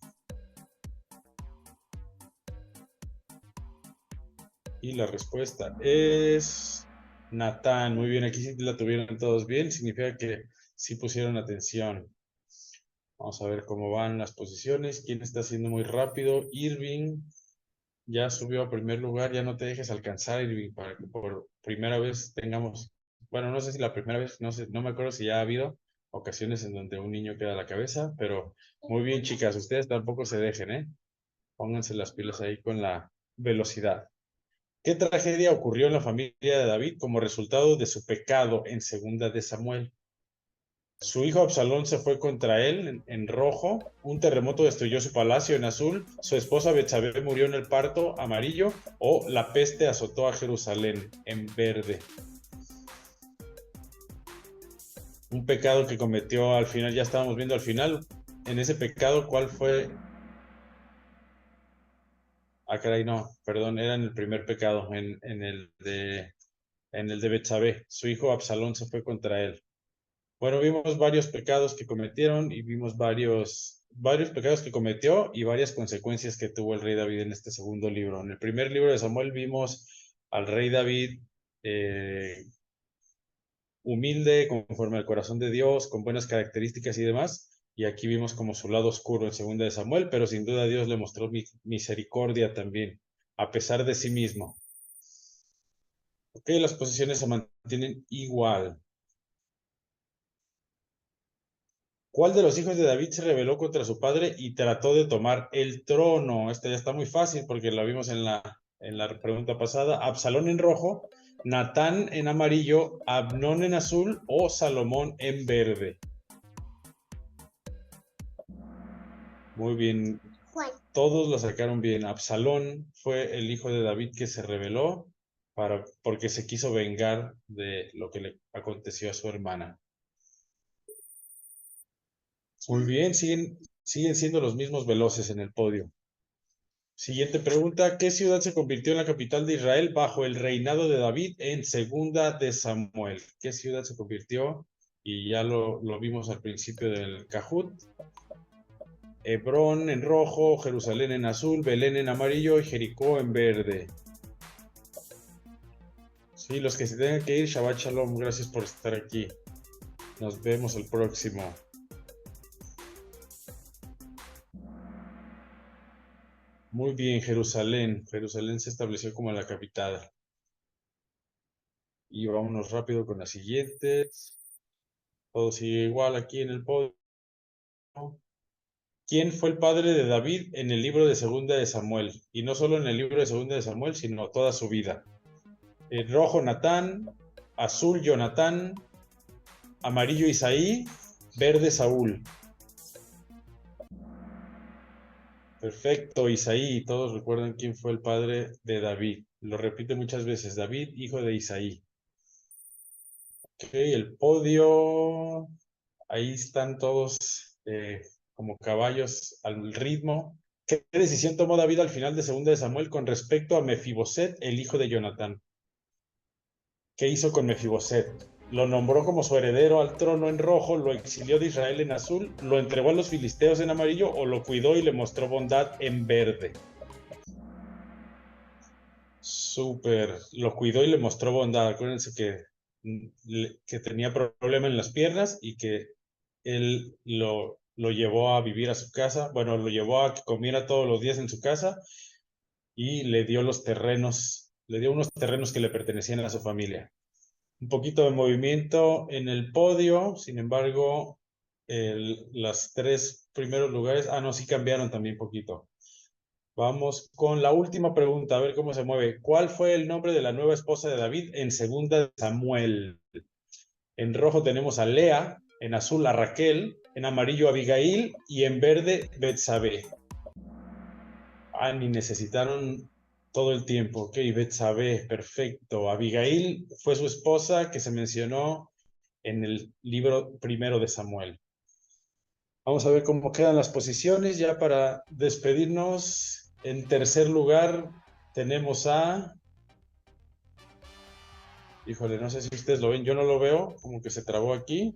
Y la respuesta es Natán. Muy bien, aquí sí la tuvieron todos bien. Significa que sí pusieron atención. Vamos a ver cómo van las posiciones. ¿Quién está haciendo muy rápido? Irving ya subió a primer lugar. Ya no te dejes alcanzar, Irving, para que por primera vez tengamos... Bueno, no sé si la primera vez, no sé, no me acuerdo si ya ha habido ocasiones en donde un niño queda a la cabeza, pero muy bien, chicas. Ustedes tampoco se dejen, ¿eh? Pónganse las pilas ahí con la velocidad. ¿Qué tragedia ocurrió en la familia de David como resultado de su pecado en segunda de Samuel? Su hijo Absalón se fue contra él en rojo, un terremoto destruyó su palacio en azul, su esposa Betsabé murió en el parto amarillo o la peste azotó a Jerusalén en verde. Un pecado que cometió al final, ya estábamos viendo al final, en ese pecado, ¿cuál fue? Ah, caray, no, perdón, era en el primer pecado, en el de Betsabé. Su hijo Absalón se fue contra él. Bueno, vimos varios pecados que cometieron y vimos varios pecados que cometió y varias consecuencias que tuvo el rey David en este segundo libro. En el primer libro de Samuel vimos al rey David humilde, conforme al corazón de Dios, con buenas características y demás. Y aquí vimos como su lado oscuro en segunda de Samuel, pero sin duda Dios le mostró misericordia también, a pesar de sí mismo. Ok, las posiciones se mantienen igual. ¿Cuál de los hijos de David se rebeló contra su padre y trató de tomar el trono? Esta ya está muy fácil porque la vimos en la pregunta pasada. Absalón en rojo, Natán en amarillo, Abnón en azul o Salomón en verde. Muy bien. Todos lo sacaron bien. Absalón fue el hijo de David que se rebeló porque se quiso vengar de lo que le aconteció a su hermana. Muy bien, siguen siendo los mismos veloces en el podio. Siguiente pregunta, ¿qué ciudad se convirtió en la capital de Israel bajo el reinado de David en segunda de Samuel? ¿Qué ciudad se convirtió? Y ya lo vimos al principio del Cajut. Hebrón en rojo, Jerusalén en azul, Belén en amarillo y Jericó en verde. Sí, los que se tengan que ir, Shabbat Shalom, gracias por estar aquí. Nos vemos el próximo. Muy bien, Jerusalén. Jerusalén se estableció como la capital. Y vámonos rápido con las siguientes. Todo sigue igual aquí en el podio. ¿Quién fue el padre de David en el libro de Segunda de Samuel? Y no solo en el libro de Segunda de Samuel, sino toda su vida. Rojo Natán, azul Jonatán, amarillo Isaí, verde Saúl. Perfecto, Isaí. Todos recuerdan quién fue el padre de David. Lo repite muchas veces. David, hijo de Isaí. Ok, el podio. Ahí están todos como caballos al ritmo. ¿Qué decisión tomó David al final de segunda de Samuel con respecto a Mefiboset, el hijo de Jonatán? ¿Qué hizo con Mefiboset? Lo nombró como su heredero al trono en rojo, lo exilió de Israel en azul, lo entregó a los filisteos en amarillo o lo cuidó y le mostró bondad en verde. Súper, lo cuidó y le mostró bondad. Acuérdense que tenía problema en las piernas y que él lo llevó a vivir a su casa, bueno, lo llevó a que comiera todos los días en su casa y le dio unos terrenos que le pertenecían a su familia. Un poquito de movimiento en el podio, sin embargo, los tres primeros lugares, no, sí cambiaron también poquito. Vamos con la última pregunta, a ver cómo se mueve. ¿Cuál fue el nombre de la nueva esposa de David en segunda de Samuel? En rojo tenemos a Lea, en azul a Raquel, en amarillo a Abigail y en verde Betsabé. Ni necesitaron todo el tiempo. Ok, Betsabé, perfecto. Abigail fue su esposa que se mencionó en el libro primero de Samuel. Vamos a ver cómo quedan las posiciones ya para despedirnos. En tercer lugar tenemos a... Híjole, no sé si ustedes lo ven, yo no lo veo, como que se trabó aquí.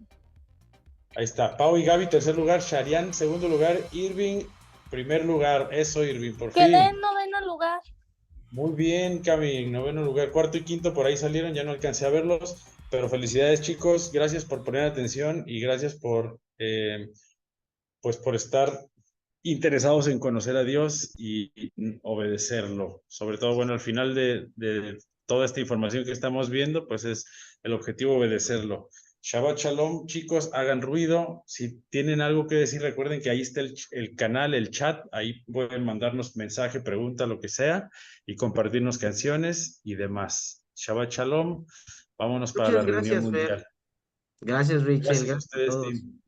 Ahí está, Pau y Gaby, tercer lugar, Sharian, segundo lugar, Irving, primer lugar. Eso, Irving, por fin. Quedé en noveno lugar. Muy bien, Cami, en noveno lugar, cuarto y quinto por ahí salieron, ya no alcancé a verlos, pero felicidades, chicos, gracias por poner atención y gracias por, pues por estar interesados en conocer a Dios y obedecerlo. Sobre todo, bueno, al final de toda esta información que estamos viendo, pues es el objetivo obedecerlo. Shabbat Shalom, chicos, hagan ruido. Si tienen algo que decir, recuerden que ahí está el canal, el chat, ahí pueden mandarnos mensaje, pregunta, lo que sea, y compartirnos canciones y demás. Shabbat Shalom, vámonos para la Muchas reunión gracias, Fer. mundial. Gracias, Rachel. Gracias a Gracias a ustedes, todos. Tim.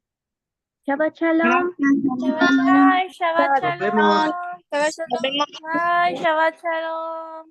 Shabbat Shalom. Bye, Shabbat Nos vemos. Shalom. Nos vemos. Bye, Shabbat Shalom.